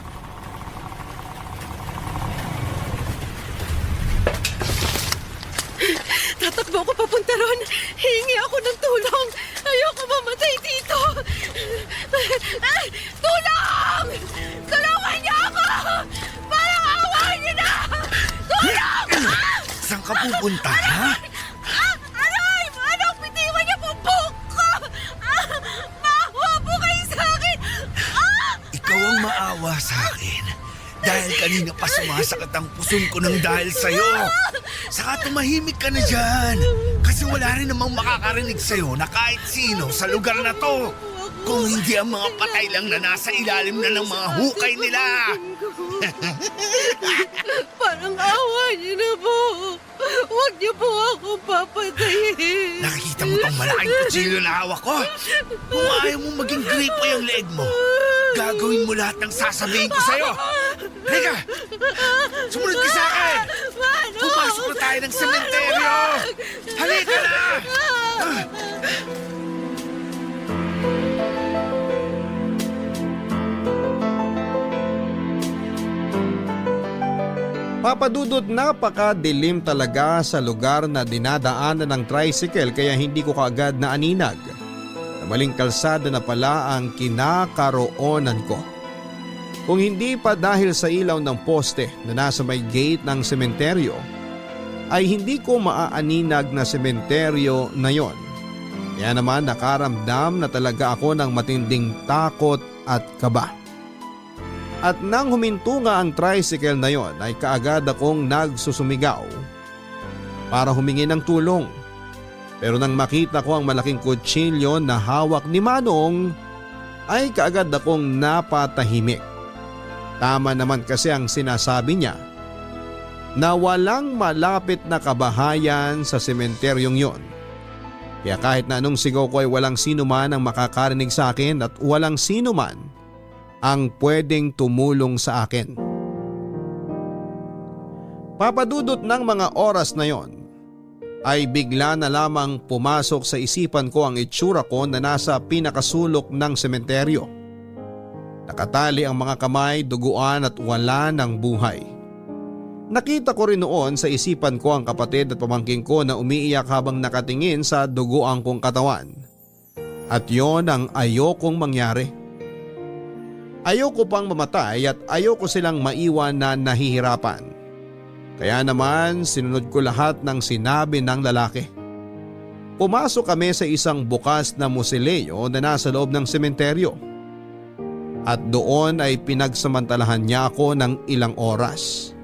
Tatakbo ako papunta ron. Hihingi ako ng tulong. Ayoko mamatay dito. Tulong! Tulungan niyo ako! Parang awa niyo na! Tulong! Saan ka pupunta, ha? Aray! Manong, bitiwan niyo po buhok ko! Maawa po kayo sa akin! Ikaw ang maawa sa akin. Dahil kanina pa sumasakit ang puson ko ng dahil sa'yo. Saka tumahimik ka na dyan. Kasi wala rin namang makakarinig sa'yo na kahit sino sa lugar na to. Kung hindi ang mga patay lang na nasa ilalim na ng mga hukay nila. Parang awa niyo na po. Huwag niyo po ako papatayin. Nakikita mo tong malaking kutsilyo na hawak ko? Kung ayaw mo maging gripo yung leg mo, gagawin mo lahat ng sasabihin ko sa'yo. Halika! Sumunod ka sa akin! Pumasok na tayo ng sementeryo! Halika na! Papadudot, napakadilim talaga sa lugar na dinadaanan ng tricycle kaya hindi ko kaagad na aninag na maling kalsada na pala ang kinakaroonan ko. Kung hindi pa dahil sa ilaw ng poste na nasa may gate ng sementeryo, ay hindi ko maaaninag na sementeryo na yon. Kaya naman nakaramdam na talaga ako ng matinding takot at kaba. At nang huminto nga ang tricycle na yon ay kaagad akong nagsusumigaw para humingi ng tulong. Pero nang makita ko ang malaking kutsilyo na hawak ni Manong ay kaagad akong napatahimik. Tama naman kasi ang sinasabi niya na walang malapit na kabahayan sa sementeryong yon. Kaya kahit na anong sigaw ko ay walang sino man ang makakarinig sa akin at walang sino man ang pwedeng tumulong sa akin. Papadudot ng mga oras na yon ay bigla na lamang pumasok sa isipan ko ang itsura ko na nasa pinakasulok ng sementeryo. Nakatali ang mga kamay, duguan at wala ng buhay. Nakita ko rin noon sa isipan ko ang kapatid at pamangking ko na umiiyak habang nakatingin sa duguan kong katawan. At yon ang ayokong mangyari. Ayoko pang mamatay at ayoko silang maiwan na nahihirapan. Kaya naman sinunod ko lahat ng sinabi ng lalaki. Pumasok kami sa isang bukas na musileo na nasa loob ng sementeryo. At doon ay pinagsamantalahan niya ako ng ilang oras.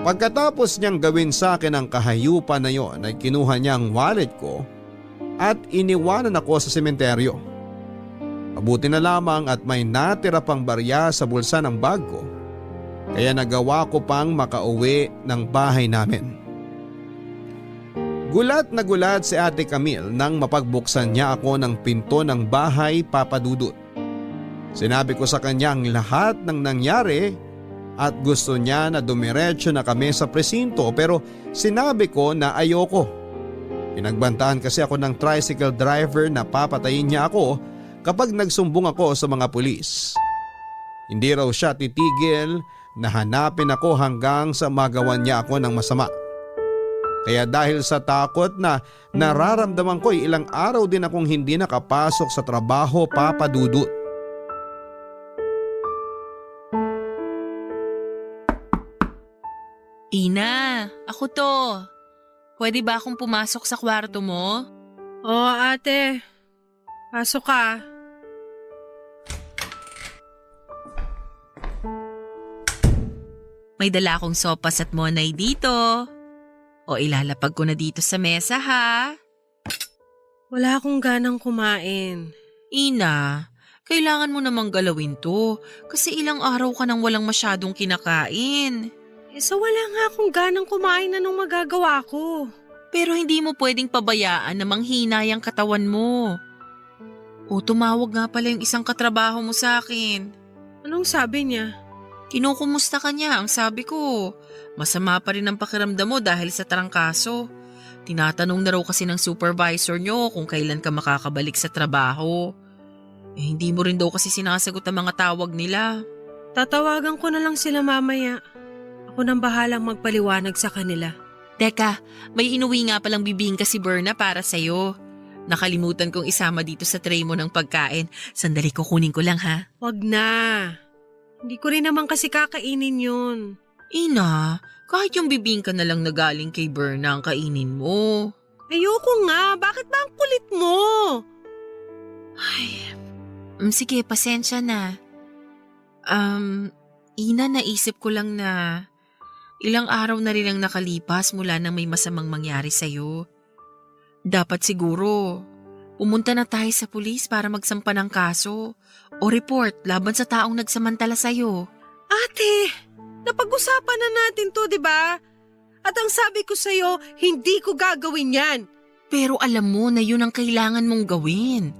Pagkatapos niyang gawin sa akin ang kahayupan na yon ay kinuha niya ang wallet ko at iniwanan ako sa sementeryo. Mabuti na lamang at may natira pang barya sa bulsa ng bag ko, kaya nagawa ko pang makauwi ng bahay namin. Gulat na gulat si Ate Camille nang mapagbuksan niya ako ng pinto ng bahay, Papadudot. Sinabi ko sa kanya ang lahat ng nangyari at gusto niya na dumiretso na kami sa presinto pero sinabi ko na ayoko. Pinagbantaan kasi ako ng tricycle driver na papatayin niya ako kapag nagsumbong ako sa mga pulis. Hindi raw siya titigil na hanapin ako hanggang sa magawan niya ako ng masama. Kaya dahil sa takot na nararamdaman ko ay ilang araw din akong hindi nakapasok sa trabaho, Papadudot. Tina, ako to. Pwede ba akong pumasok sa kwarto mo? Oo, ate. Pasok ka. May dala akong sopas at monay dito. O ilalapag ko na dito sa mesa ha. Wala akong ganang kumain. Ina, kailangan mo namang galawin to kasi ilang araw ka nang walang masyadong kinakain. So wala nga akong ganang kumain, anong magagawa ko? Pero hindi mo pwedeng pabayaan na manghina yung katawan mo. O tumawag nga pala yung isang katrabaho mo sa akin. Anong sabi niya? Kinukumusta ka niya, ang sabi ko. Masama pa rin ang pakiramdam mo dahil sa trangkaso. Tinatanong na raw kasi ng supervisor nyo kung kailan ka makakabalik sa trabaho. Hindi mo rin daw kasi sinasagot ang mga tawag nila. Tatawagan ko na lang sila mamaya. Ako nang bahalang magpaliwanag sa kanila. Teka, may inuwi nga palang bibingka si Berna para sa'yo. Nakalimutan kong isama dito sa tray mo ng pagkain. Sandali, kukunin ko lang ha. Wag na. Hindi ko rin naman kasi kakainin yun. Ina, kahit yung bibingka na lang na galing kay Berna ang kainin mo. Ayoko nga. Bakit ba ang kulit mo? Sige, pasensya na. Ina, naisip ko lang na ilang araw na rin ang nakalipas mula nang may masamang mangyari sa'yo. Dapat siguro, pumunta na tayo sa pulis para magsampa ng kaso o report laban sa taong nagsamantala sa'yo. Ate, napag-usapan na natin to, di ba? At ang sabi ko sa'yo, hindi ko gagawin yan. Pero alam mo na yun ang kailangan mong gawin.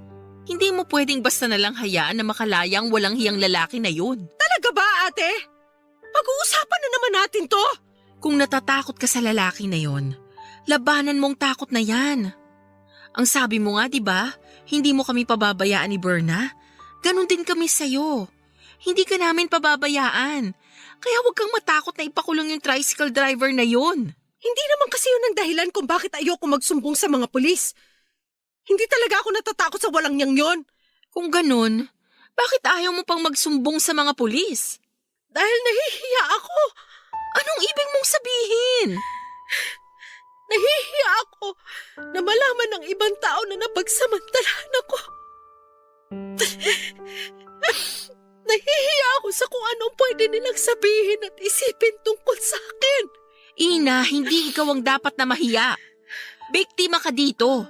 Hindi mo pwedeng basta na lang hayaan na makalayang walang hiyang lalaki na yun. Talaga ba, ate? Pag-uusapan na naman natin to. Kung natatakot ka sa lalaki na yon, labanan mong takot na yan. Ang sabi mo nga, di ba? Hindi mo kami pababayaan ni Berna. Ganon din kami sa'yo. Hindi ka namin pababayaan. Kaya huwag kang matakot na ipakulong yung tricycle driver na yon. Hindi naman kasi yun ang dahilan kung bakit ayoko magsumbong sa mga pulis. Hindi talaga ako natatakot sa walang niyang yon. Kung ganon, bakit ayaw mo pang magsumbong sa mga pulis? Dahil nahihiya ako. Anong ibig mong sabihin? Nahihiya ako na malaman ng ibang tao na napagsamantalahan ako. Nahihiya ako sa kung anong pwede nilang sabihin at isipin tungkol sa akin. Ina, hindi ikaw ang dapat na mahiya. Biktima ka dito.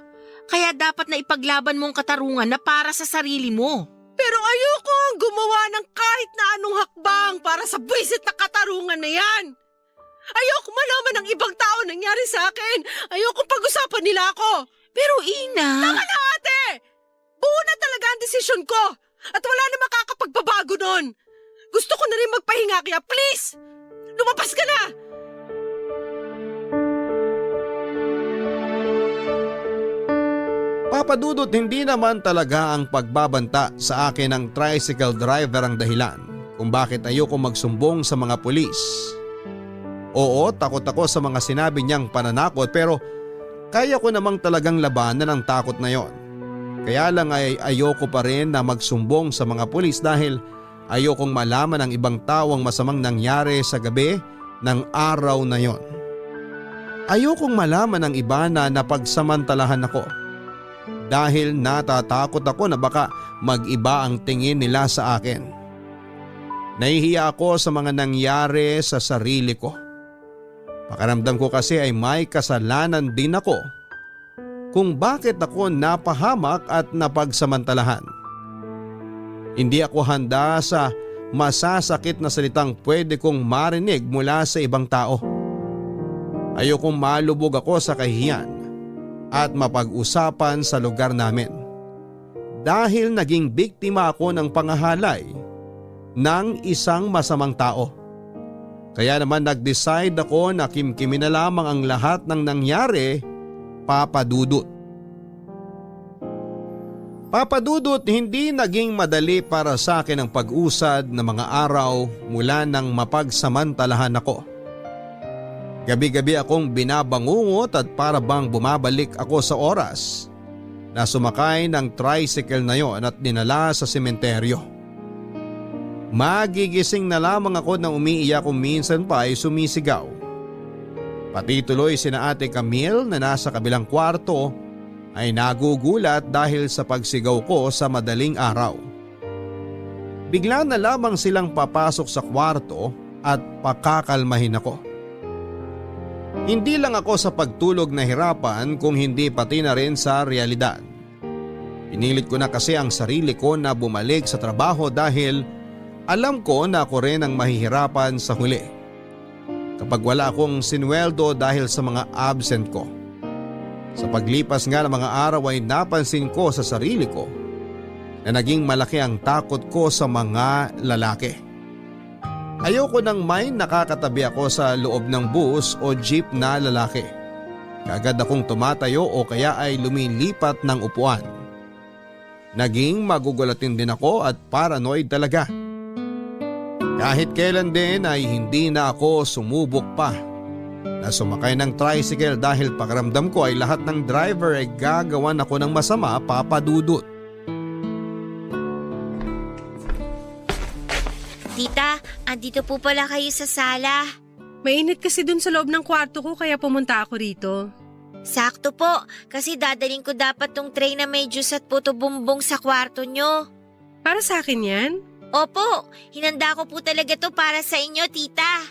Kaya dapat na ipaglaban mong katarungan na para sa sarili mo. Pero ayoko ang gumawa ng kahit na anong hakbang para sa buwisit na katarungan na yan. Ayoko malaman ng ibang tao nangyari sa akin. Ayoko pag-usapan nila ako. Pero Ina… Tama na, ate! Buo na talaga ang desisyon ko. At wala na makakapagbabago nun. Gusto ko na rin magpahinga kaya please, lumabas ka na! Papadudot, hindi naman talaga ang pagbabanta sa akin ng tricycle driver ang dahilan kung bakit ayoko magsumbong sa mga pulis. Oo, takot ako sa mga sinabi niyang pananakot pero kaya ko namang talagang labanan ang takot na yon. Kaya lang ay ayoko pa rin na magsumbong sa mga pulis dahil ayokong malaman ng ibang tao ang masamang nangyari sa gabi ng araw na yon. Ayokong malaman ng iba na napagsamantalahan ako. Dahil natatakot ako na baka mag-iba ang tingin nila sa akin. Nahihiya ako sa mga nangyari sa sarili ko. Pakiramdam ko kasi ay may kasalanan din ako kung bakit ako napahamak at napagsamantalahan. Hindi ako handa sa masasakit na salitang pwede kong marinig mula sa ibang tao. Ayokong malubog ako sa kahihiyan at mapag-usapan sa lugar namin. Dahil naging biktima ako ng pangahalay ng isang masamang tao. Kaya naman nag-decide ako na kimkimin na lamang ang lahat ng nangyari, Papa Dudut. Papa Dudut, hindi naging madali para sa akin ang pag-usad ng mga araw mula nang mapagsamantalahan ako. Gabi-gabi akong binabangungot at para bang bumabalik ako sa oras na sumakay ng tricycle na yon at dinala sa sementeryo. Magigising na lamang ako nang umiiyak kung minsan pa ay sumisigaw. Pati tuloy sina Ate Camille na nasa kabilang kwarto ay nagugulat dahil sa pagsigaw ko sa madaling araw. Bigla na lamang silang papasok sa kwarto at pakakalmahin ako. Hindi lang ako sa pagtulog na hirapan kung hindi pati na rin sa realidad. Pinilit ko na kasi ang sarili ko na bumalik sa trabaho dahil alam ko na ako rin ang mahihirapan sa huli. Kapag wala akong sinweldo dahil sa mga absent ko. Sa paglipas nga ng mga araw ay napansin ko sa sarili ko na naging malaki ang takot ko sa mga lalaki. Ayoko nang may nakakatabi ako sa loob ng bus o jeep na lalaki. Kaagad akong tumatayo o kaya ay lumilipat ng upuan. Naging magugulatin din ako at paranoid talaga. Kahit kailan din ay hindi na ako sumubok pa na sumakay ng tricycle dahil pakiramdam ko ay lahat ng driver ay gagawan ako ng masama, Papa Dudut. Tita, andito po pala kayo sa sala. Mainit kasi dun sa loob ng kwarto ko kaya pumunta ako rito. Sakto po, kasi dadaling ko dapat tong tray na may juice at puto bumbong sa kwarto nyo. Para sa akin yan? Opo, hinanda ko po talaga to para sa inyo, tita.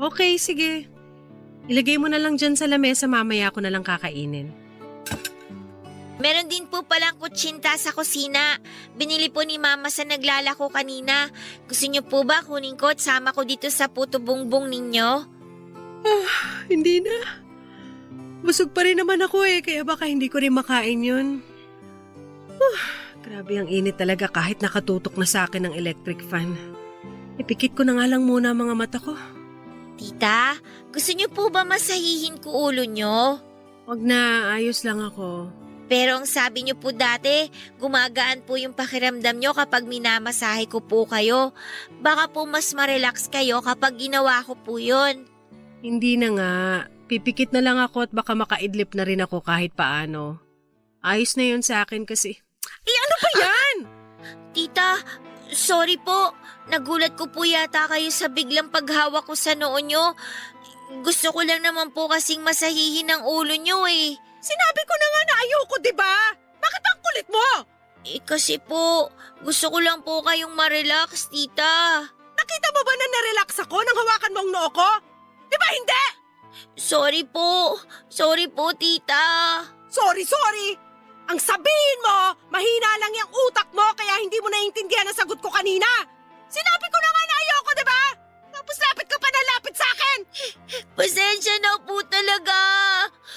Okay, sige. Ilagay mo na lang dyan sa lamesa, mamaya ko na lang kakainin. Meron din po palang kutsinta sa kusina. Binili po ni Mama sa naglalako kanina. Gusto niyo po ba kunin ko at sama ko dito sa puto bumbong ninyo? Hindi na. Busog pa rin naman ako kaya baka hindi ko rin makain yun. Grabe ang init talaga kahit nakatutok na sa akin ng electric fan. Ipikit ko na nga lang muna ang mga mata ko. Tita, gusto niyo po ba masahihin ko ulo niyo? Wag na, ayos lang ako. Pero ang sabi niyo po dati, gumagaan po yung pakiramdam niyo kapag minamasahe ko po kayo. Baka po mas ma-relax kayo kapag ginawa ko po yun. Hindi na nga. Pipikit na lang ako at baka makaidlip na rin ako kahit paano. Ayos na yun sa akin kasi. Ano ba yan? Tita, sorry po. Nagulat ko po yata kayo sa biglang paghawak ko sa noo nyo. Gusto ko lang naman po kasing masahihin ang ulo nyo Sinabi ko na nga na ayoko, diba? Bakit ang kulit mo? Kasi po, gusto ko lang po kayong ma-relax, tita. Nakita mo ba na narelax ako nang hawakan mo ang noo ko? Diba hindi? Sorry po, tita. Sorry. Ang sabihin mo, mahina lang yung utak mo kaya hindi mo naiintindihan ang sagot ko kanina. Sinabi ko na nga na ayoko, diba? Tapos lapit ka pa na lapit sa akin. Pasensya na po talaga.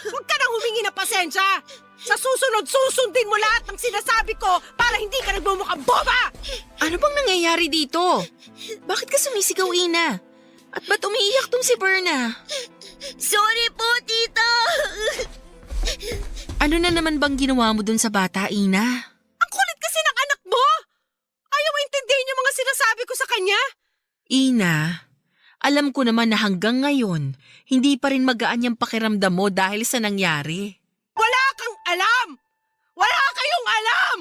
Huwag ka nang humingi ng pasensya. Sa susunod, susundin mo lahat ng sinasabi ko para hindi ka nagmumukhang boba. Ano bang nangyayari dito? Bakit ka sumisigaw, Ina? At ba't umiiyak tong si Berna? Sorry po, tita. Ano na naman bang ginawa mo dun sa bata, Ina? Ang kulit kasi ng anak mo. Ayaw maintindihin yung mga sinasabi ko sa kanya. Ina, alam ko naman na hanggang ngayon, hindi pa rin magaan yung pakiramdam mo dahil sa nangyari. Wala kang alam. Wala kayong alam.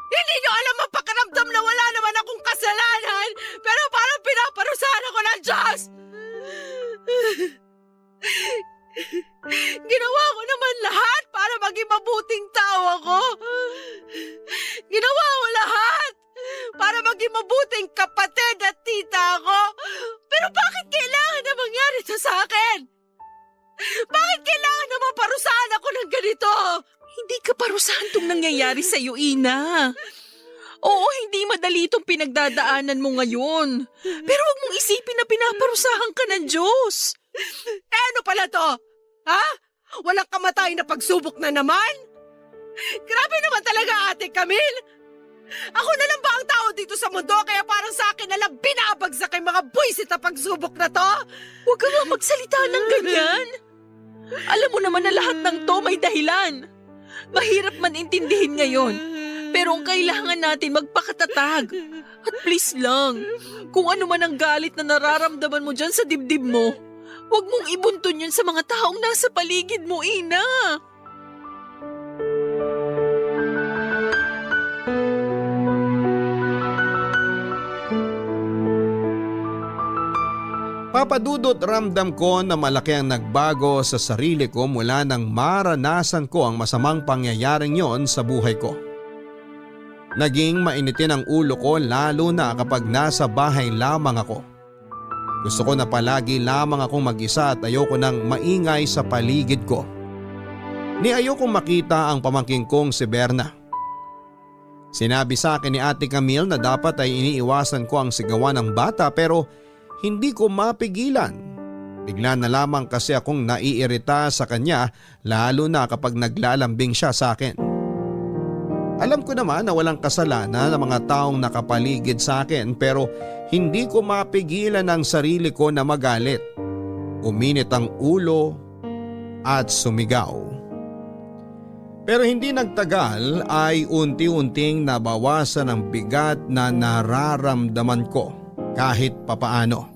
Hindi nyo alam ang pakiramdam na wala naman akong kasalanan pero parang pinaparusahan ako ng Diyos. Ginawa ko naman lahat para maging mabuting tao ako. Ginawa ko lahat para maging mabuting kapatid at tita ako. Pero bakit kailangan na mangyari ito sa akin? Bakit kailangan na maparusahan ako ng ganito? Hindi ka parusahan tong nangyayari sa'yo, Ina. Oo, hindi madali itong pinagdadaanan mo ngayon. Pero huwag mong isipin na pinaparusahan ka ng Diyos. Ano pala to? Ha? Walang kamatay na pagsubok na naman? Grabe naman talaga, Ate Camille. Ako na lang ba ang tao dito sa mundo kaya parang sa akin na lang binabagsak ang mga buwisit na pagsubok na to? Huwag ka nga magsalita ng ganyan. Alam mo naman na lahat ng to may dahilan. Mahirap man intindihin ngayon. Pero ang kailangan natin magpakatatag. At please lang, kung ano man ang galit na nararamdaman mo dyan sa dibdib mo, huwag mong ibuntun yun sa mga taong nasa paligid mo, Ina. Papadudot, ramdam ko na malaki ang nagbago sa sarili ko mula nang maranasan ko ang masamang pangyayaring yon sa buhay ko. Naging mainitin ang ulo ko lalo na kapag nasa bahay lamang ako. Gusto ko na palagi lamang akong mag-isa at ayoko nang maingay sa paligid ko. Ni ayokong makita ang pamangking kong si Berna. Sinabi sa akin ni Ate Camille na dapat ay iniiwasan ko ang sigawan ng bata pero hindi ko mapigilan. Bigla na lamang kasi akong naiirita sa kanya lalo na kapag naglalambing siya sa akin. Alam ko naman na walang kasalanan ng mga taong nakapaligid sa akin pero hindi ko mapigilan ang sarili ko na magalit. Uminit ang ulo at sumigaw. Pero hindi nagtagal ay unti-unting nabawasan ang bigat na nararamdaman ko kahit papaano.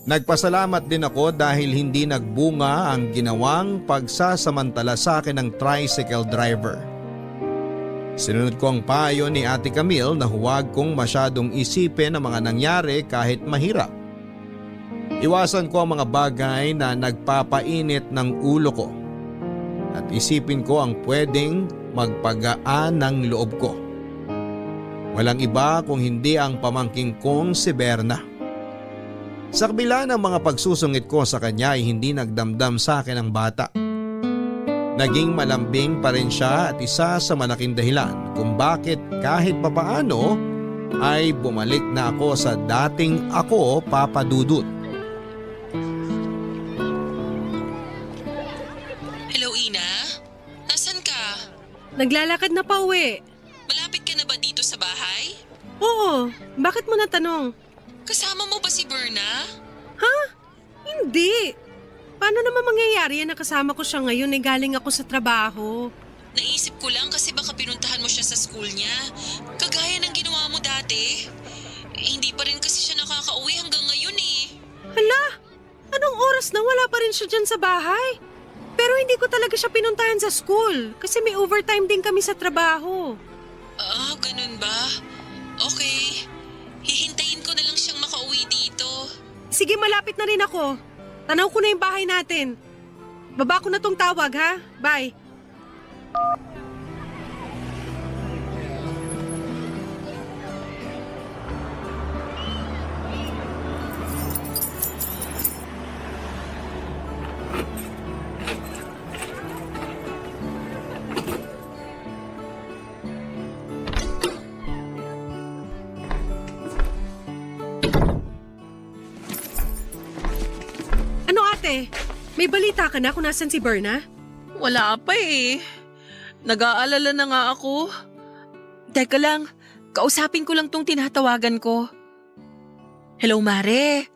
Nagpasalamat din ako dahil hindi nagbunga ang ginawang pagsasamantala sa akin ng tricycle driver. Sinunod ko ang payo ni Ate Camille na huwag kong masyadong isipin ang mga nangyari kahit mahirap. Iwasan ko ang mga bagay na nagpapainit ng ulo ko at isipin ko ang pwedeng magpagaan ng loob ko. Walang iba kung hindi ang pamangking kong si Berna. Sa kabila ng mga pagsusungit ko sa kanya ay hindi nagdamdam sa akin ang bata. Naging malambing pa rin siya at isa sa malaking dahilan kung bakit kahit papaano ay bumalik na ako sa dating ako, Papa Dudut. Hello, Ina? Nasaan ka? Naglalakad na pa uwi. Malapit ka na ba dito sa bahay? Oo, bakit mo natanong? Kasama mo ba si Berna? Hindi. Paano naman mangyayari yan na kasama ko siya ngayon galing ako sa trabaho? Naisip ko lang kasi baka pinuntahan mo siya sa school niya. Kagaya ng ginawa mo dati. Hindi pa rin kasi siya nakakauwi hanggang ngayon eh. Hala, anong oras na wala pa rin siya dyan sa bahay? Pero hindi ko talaga siya pinuntahan sa school kasi may overtime din kami sa trabaho. Ah, ganun ba? Okay. Hihintayin ko na lang siyang makauwi dito. Sige, malapit na rin ako. Tanaw ko na yung bahay natin. Baba ko na tong tawag ha. Bye. Ano ate? May balita ka na kung nasan si Berna? Wala pa eh. Nag-aalala na nga ako. Teka lang, kausapin ko lang tong tinatawagan ko. Hello, Mare.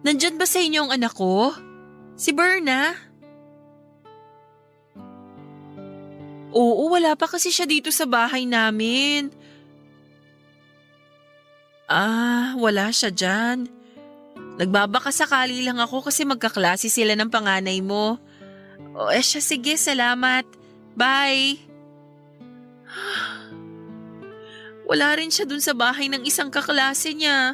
Nandyan ba sa inyo ang anak ko? Si Berna? Oo, wala pa kasi siya dito sa bahay namin. Ah, wala siya dyan. Nagbabaka sakali lang ako kasi magkaklase sila ng panganay mo. O siya, sige, salamat. Bye. Wala rin siya dun sa bahay ng isang kaklase niya.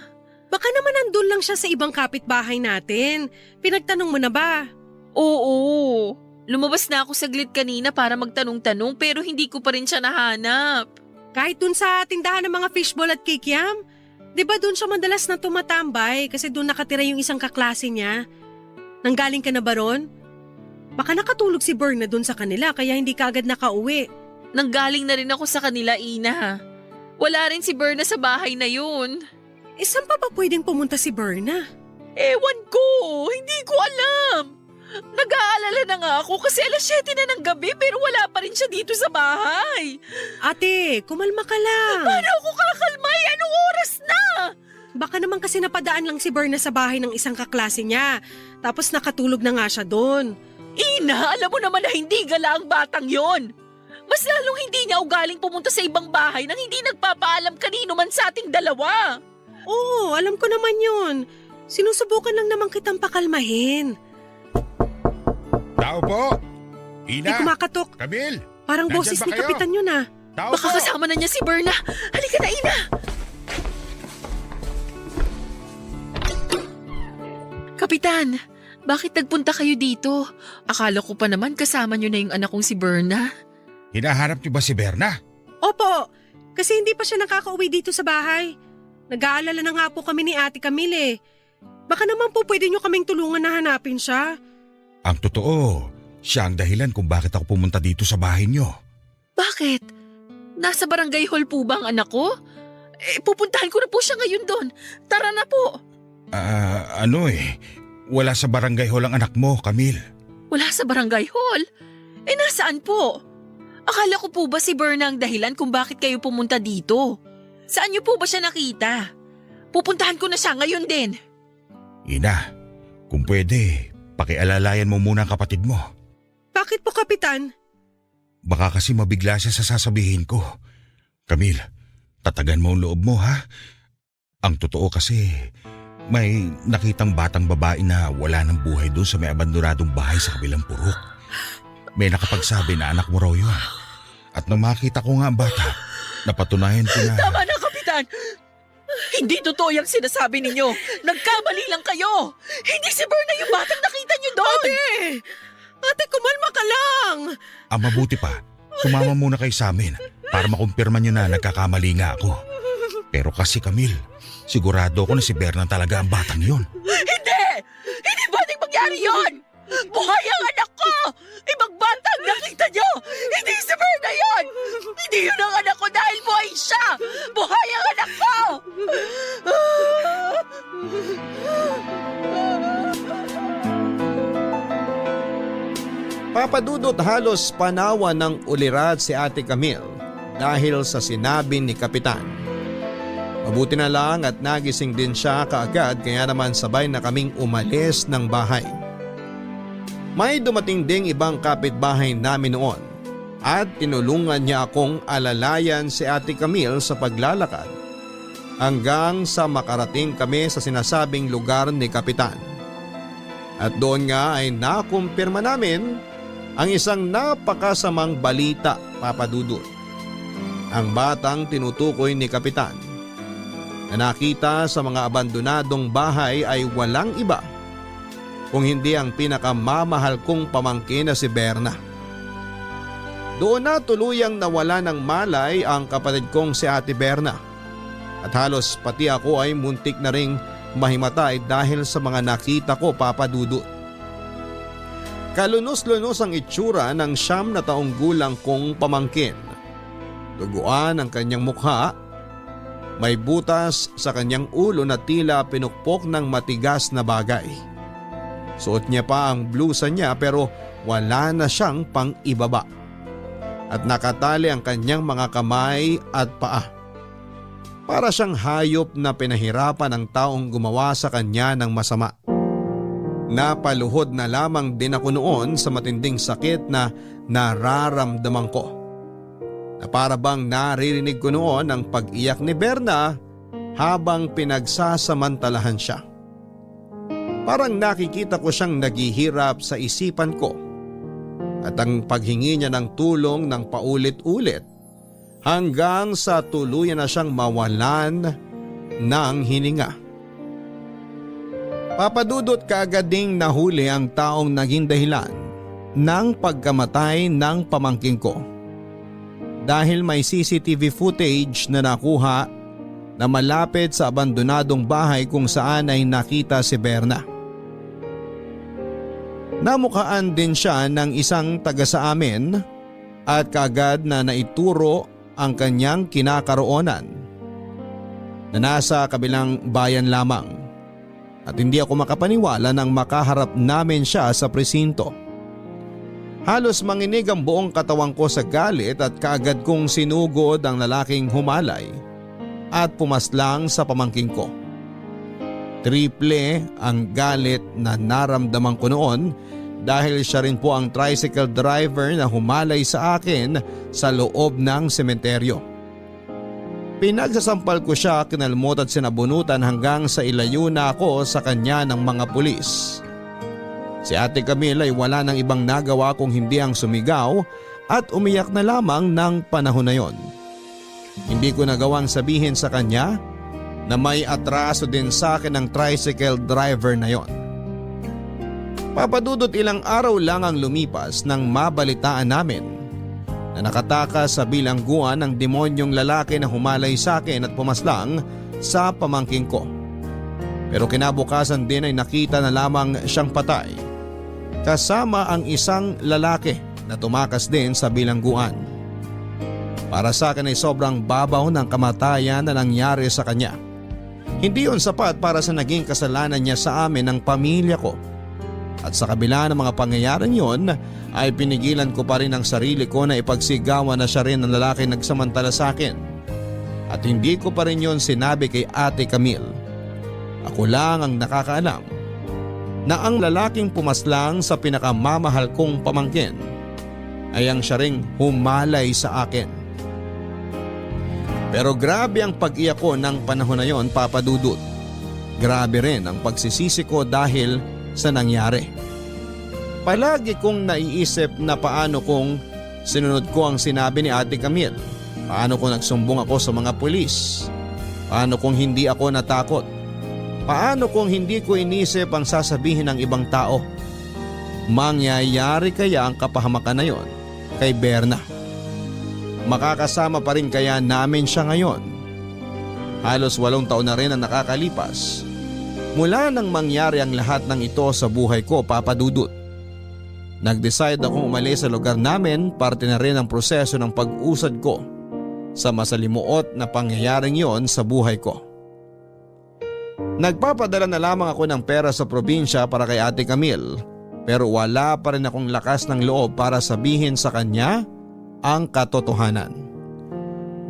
Baka naman nandun lang siya sa ibang kapitbahay natin. Pinagtanong mo na ba? Oo. Lumabas na ako saglit kanina para magtanong-tanong pero hindi ko pa rin siya nahanap. Kahit dun sa tindahan ng mga fishball at kikiam? Di ba dun siya madalas na tumatambay kasi dun nakatira yung isang kaklase niya? Nanggaling ka na ba ron? Baka nakatulog si Berna dun sa kanila kaya hindi ka agad nakauwi. Nanggaling na rin ako sa kanila, Ina. Wala rin si Berna sa bahay na yun. Eh saan pa ba pwedeng pumunta si Berna? Ewan ko, hindi ko alam. Nag-aalala na nga ako kasi 7:00 na ng gabi pero wala pa rin siya dito sa bahay. Ate, kumalma ka lang. Paano ako kakalmay? Anong oras na? Baka naman kasi napadaan lang si Berna sa bahay ng isang kaklase niya. Tapos nakatulog na nga siya doon. Ina, alam mo naman na hindi gala ang batang yon. Mas lalong hindi niya ugaling pumunta sa ibang bahay nang hindi nagpapaalam kanino man sa ating dalawa. Oo, alam ko naman yun. Sinusubukan lang naman kitang pakalmahin. Tao po! May Ina! kumakatok. Camille! Parang Nandyan boses ba ni kayo? Kapitan yun ah. Tao Baka po! kasama na niya si Berna. Halika na, Ina! Kapitan, bakit nagpunta kayo dito? Akala ko pa naman kasama niyo na yung anak kong si Berna. Hinahanap niyo ba si Berna? Opo, kasi hindi pa siya nakakauwi dito sa bahay. Nag-aalala na nga po kami ni Ate Camille. Baka naman po pwede nyo kaming tulungan na hanapin siya. Ang totoo, siya ang dahilan kung bakit ako pumunta dito sa bahay niyo. Bakit? Nasa barangay hall po ba ang anak ko? Pupuntahan ko na po siya ngayon doon. Tara na po. Wala sa barangay hall ang anak mo, Camille. Wala sa barangay hall? Nasaan po? Akala ko po ba si Berna ang dahilan kung bakit kayo pumunta dito? Saan niyo po ba siya nakita? Pupuntahan ko na siya ngayon din. Ina, kung pwede, pakialalayan mo muna ang kapatid mo. Bakit po, Kapitan? Baka kasi mabigla siya sa sasabihin ko. Camille, tatagan mo ang loob mo ha. Ang totoo kasi, may nakitang batang babae na wala ng buhay doon sa may abandonadong bahay sa kabilang purok. May nakapagsabi na anak mo raw yun. At nang makita ko nga ang bata, napatunayan ko na... Tama na, Kapitan! Hindi totoo yung sinasabi ninyo. Nagkamali lang kayo. Hindi si Berna yung batang nakita niyo doon. Ate, kumalma ka lang! Ang mabuti pa, sumama muna kayo sa amin para makumpirma niyo na nagkakamali nga ako. Pero kasi Camille, sigurado ako na si Berna talaga ang batang yun. Hindi! Hindi pwedeng mangyari yun! Buhay ang anak ko! Ibang bata ang nakita niyo! Hindi si Berna yun! Hindi yun ang anak ko dahil buhay siya! Buhay ang anak ko! Papadudot halos panawa ng ulirat si Ate Camille dahil sa sinabi ni Kapitan. Mabuti na lang at nagising din siya kaagad kaya naman sabay na kaming umalis ng bahay. May dumating ding ibang kapitbahay namin noon at tinulungan niya akong alalayan si Ate Camille sa paglalakad hanggang sa makarating kami sa sinasabing lugar ni Kapitan. At doon nga ay nakumpirma namin ang isang napakasamang balita, Papa Dudut. Ang batang tinutukoy ni Kapitan na nakita sa mga abandonadong bahay ay walang iba kung hindi ang pinakamamahal kong pamangkin na si Berna. Doon na tuluyang nawala ng malay ang kapatid kong si Ate Berna at halos pati ako ay muntik na ring mahimatay dahil sa mga nakita ko, Papa Dudut. Kalunos-lunos ang itsura ng 9 na taong gulang kong pamangkin. Duguan ang kanyang mukha, may butas sa kanyang ulo na tila pinukpok ng matigas na bagay. Suot niya pa ang blusa niya pero wala na siyang pang-ibaba. At nakatali ang kanyang mga kamay at paa. Para siyang hayop na pinahirapan ng taong gumawa sa kanya ng masama. Napaluhod na lamang din ako noon sa matinding sakit na nararamdaman ko. Na para bang naririnig ko noon ang pag-iyak ni Berna habang pinagsasamantalahan siya. Parang nakikita ko siyang naghihirap sa isipan ko at ang paghingi niya ng tulong ng paulit-ulit hanggang sa tuluyan na siyang mawalan ng hininga. Papadudot kaagad ding nahuli ang taong naging dahilan ng pagkamatay ng pamangkin ko. Dahil may CCTV footage na nakuha na malapit sa abandonadong bahay kung saan ay nakita si Berna. Namukhaan din siya ng isang taga sa amin at kaagad na naituro ang kanyang kinakaroonan na nasa kabilang bayan lamang at hindi ako makapaniwala nang makaharap namin siya sa presinto. Halos manginig ang buong katawan ko sa galit at kaagad kong sinugod ang lalaking humalay at pumaslang sa pamangkin ko. Triple ang galit na naramdaman ko noon dahil siya rin po ang tricycle driver na humalay sa akin sa loob ng sementeryo. Pinagsasampal ko siya, kinalmot at sinabunutan hanggang sa ilayo na ako sa kanya ng mga pulis. Si Ate Camille ay wala nang ibang nagawa kung hindi ang sumigaw at umiyak na lamang ng panahon na yon. Hindi ko nagawang sabihin sa kanya na may atraso din sa akin ang tricycle driver na yon. Papadudot ilang araw lang ang lumipas nang mabalitaan namin na nakatakas sa bilangguan ng demonyong lalaki na humalay sa akin at pumaslang sa pamangkin ko. Pero kinabukasan din ay nakita na lamang siyang patay kasama ang isang lalaki na tumakas din sa bilangguan. Para sa akin ay sobrang babaw ng kamatayan na nangyari sa kanya. Hindi yon sapat para sa naging kasalanan niya sa amin ng pamilya ko. At sa kabila ng mga pangyayaring yon ay pinigilan ko pa rin ang sarili ko na ipagsigawan na siya rin ang lalaki nagsamantala sa akin. At hindi ko pa rin yon sinabi kay Ate Camille. Ako lang ang nakakaalam na ang lalaking pumaslang sa pinakamamahal kong pamangkin ay ang siya ring humalay sa akin. Pero grabe ang pag-iyak ko ng panahon na yon, Papa Dudut. Grabe rin ang pagsisisi ko dahil sa nangyari. Palagi kong naiisip na paano kung sinunod ko ang sinabi ni Ate Camille. Paano kung nagsumbong ako sa mga pulis? Paano kung hindi ako natakot? Paano kung hindi ko inisip ang sasabihin ng ibang tao? Mangyayari kaya ang kapahamakan na yon kay Berna? Makakasama pa rin kaya namin siya ngayon? Halos 8 taon na rin ang nakakalipas mula nang mangyari ang lahat ng ito sa buhay ko, Papa Dudut. Nag-decide akong umalis sa lugar namin, parte na rin ang proseso ng pag-usad ko sa masalimuot na pangyayaring yon sa buhay ko. Nagpapadala na lamang ako ng pera sa probinsya para kay Ate Camille, pero wala pa rin akong lakas ng loob para sabihin sa kanya ang katotohanan.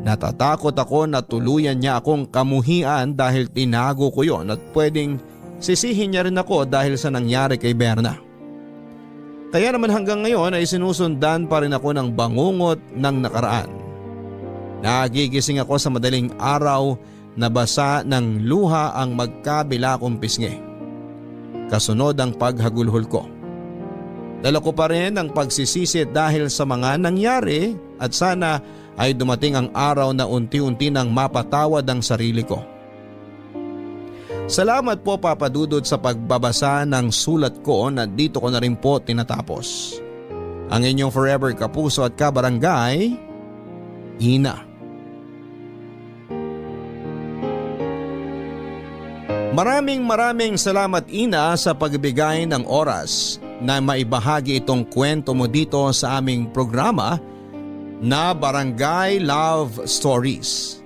Natatakot ako na tuluyan niya akong kamuhian dahil tinago ko yon at pwedeng sisihin niya rin ako dahil sa nangyari kay Berna. Kaya naman hanggang ngayon ay sinusundan pa rin ako ng bangungot ng nakaraan. Nagigising ako sa madaling araw na basa ng luha ang magkabila kong pisngi. Kasunod ang paghagulhol ko. Dala ko pa rin ang pagsisisi dahil sa mga nangyari at sana ay dumating ang araw na unti-unti nang mapatawad ang sarili ko. Salamat po, Papa Dudut, sa pagbabasa ng sulat ko na dito ko na rin po tinatapos. Ang inyong forever kapuso at kabarangay, Ina. Maraming salamat, Ina, sa pagbigay ng oras na maibahagi itong kwento mo dito sa aming programa na Barangay Love Stories.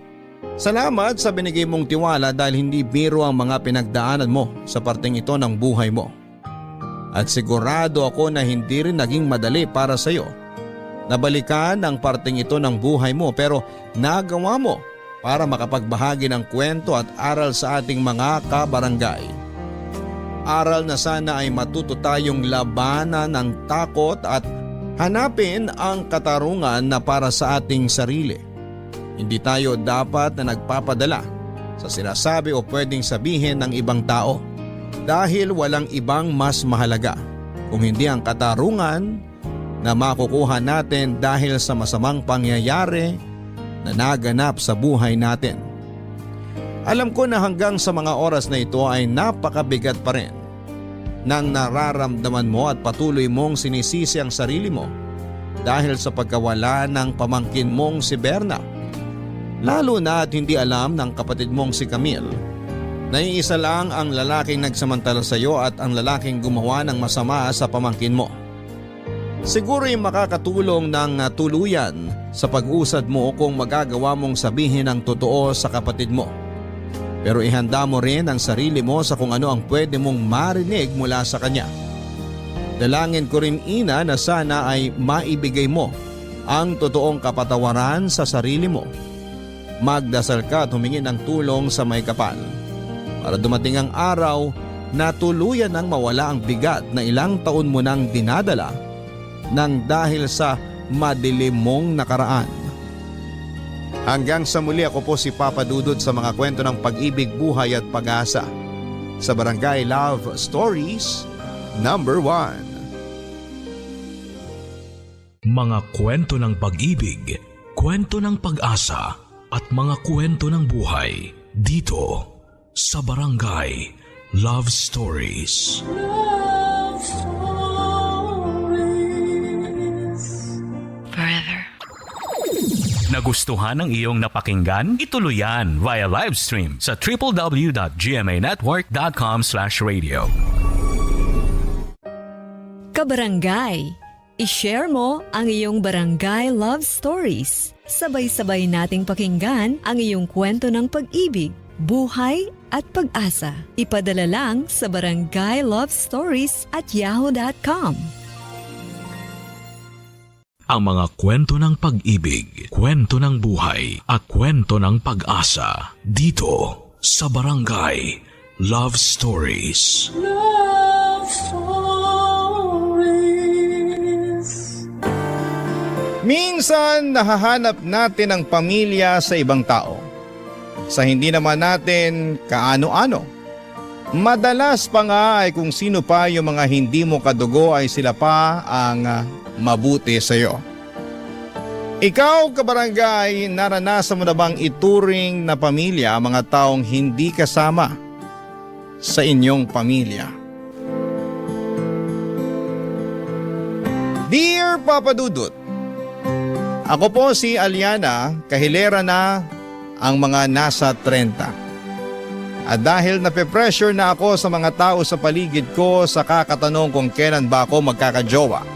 Salamat sa binigay mong tiwala dahil hindi biro ang mga pinagdaanan mo sa parteng ito ng buhay mo. At sigurado ako na hindi rin naging madali para sa iyo. Nabalikan ang parteng ito ng buhay mo pero nagawa mo para makapagbahagi ng kwento at aral sa ating mga kabarangay. Aral na sana ay matuto tayong labanan ng takot at hanapin ang katarungan na para sa ating sarili. Hindi tayo dapat na nagpapadala sa sinasabi o pwedeng sabihin ng ibang tao dahil walang ibang mas mahalaga kung hindi ang katarungan na makukuha natin dahil sa masamang pangyayari na naganap sa buhay natin. Alam ko na hanggang sa mga oras na ito ay napakabigat pa rin nang nararamdaman mo at patuloy mong sinisisi ang sarili mo dahil sa pagkawala ng pamangkin mong si Berna. Lalo na at hindi alam ng kapatid mong si Camille na iisa lang ang lalaking nagsamantala sa iyo at ang lalaking gumawa ng masama sa pamangkin mo. Siguro ay makakatulong ng tuluyan sa pag-usad mo kung magagawa mong sabihin ang totoo sa kapatid mo. Pero ihanda mo rin ang sarili mo sa kung ano ang pwede mong marinig mula sa kanya. Dalangin ko rin, Ina, na sana ay maibigay mo ang totoong kapatawaran sa sarili mo. Magdasal ka at humingi ng tulong sa may kapal para dumating ang araw na tuluyan nang mawala ang bigat na ilang taon mo nang dinadala nang dahil sa madilim mong nakaraan. Hanggang sa muli, ako po si Papa Dudut sa mga kwento ng pag-ibig, buhay at pag-asa sa Barangay Love Stories number 1. Mga kwento ng pag-ibig, kwento ng pag-asa at mga kwento ng buhay dito sa Barangay Love Stories. Love Stories. Forever. Nagustuhan ng iyong napakinggan? Ituloy yan via live stream sa www.gmanetwork.com/radio. Kabarangay, i-share mo ang iyong barangay love stories. Sabay-sabay nating pakinggan ang iyong kwento ng pag-ibig, buhay at pag-asa. Ipadala lang sa barangaylovestories@yahoo.com. Ang mga kwento ng pag-ibig, kwento ng buhay at kwento ng pag-asa dito sa Barangay Love Stories. Love Stories. Minsan nahahanap natin ang pamilya sa ibang tao. Sa hindi naman natin kaano-ano. Madalas pa nga ay kung sino pa yung mga hindi mo kadugo ay sila pa ang mabuti sa iyo. Ikaw, kabarangay, naranasan mo na bang ituring na pamilya ang mga taong hindi kasama sa inyong pamilya? Dear Papa Dudut, ako po si Aliana, kahilera na ang mga nasa 30. At dahil nape-pressure na ako sa mga tao sa paligid ko sa kakatanong kung kailan ba ako magkakajowa,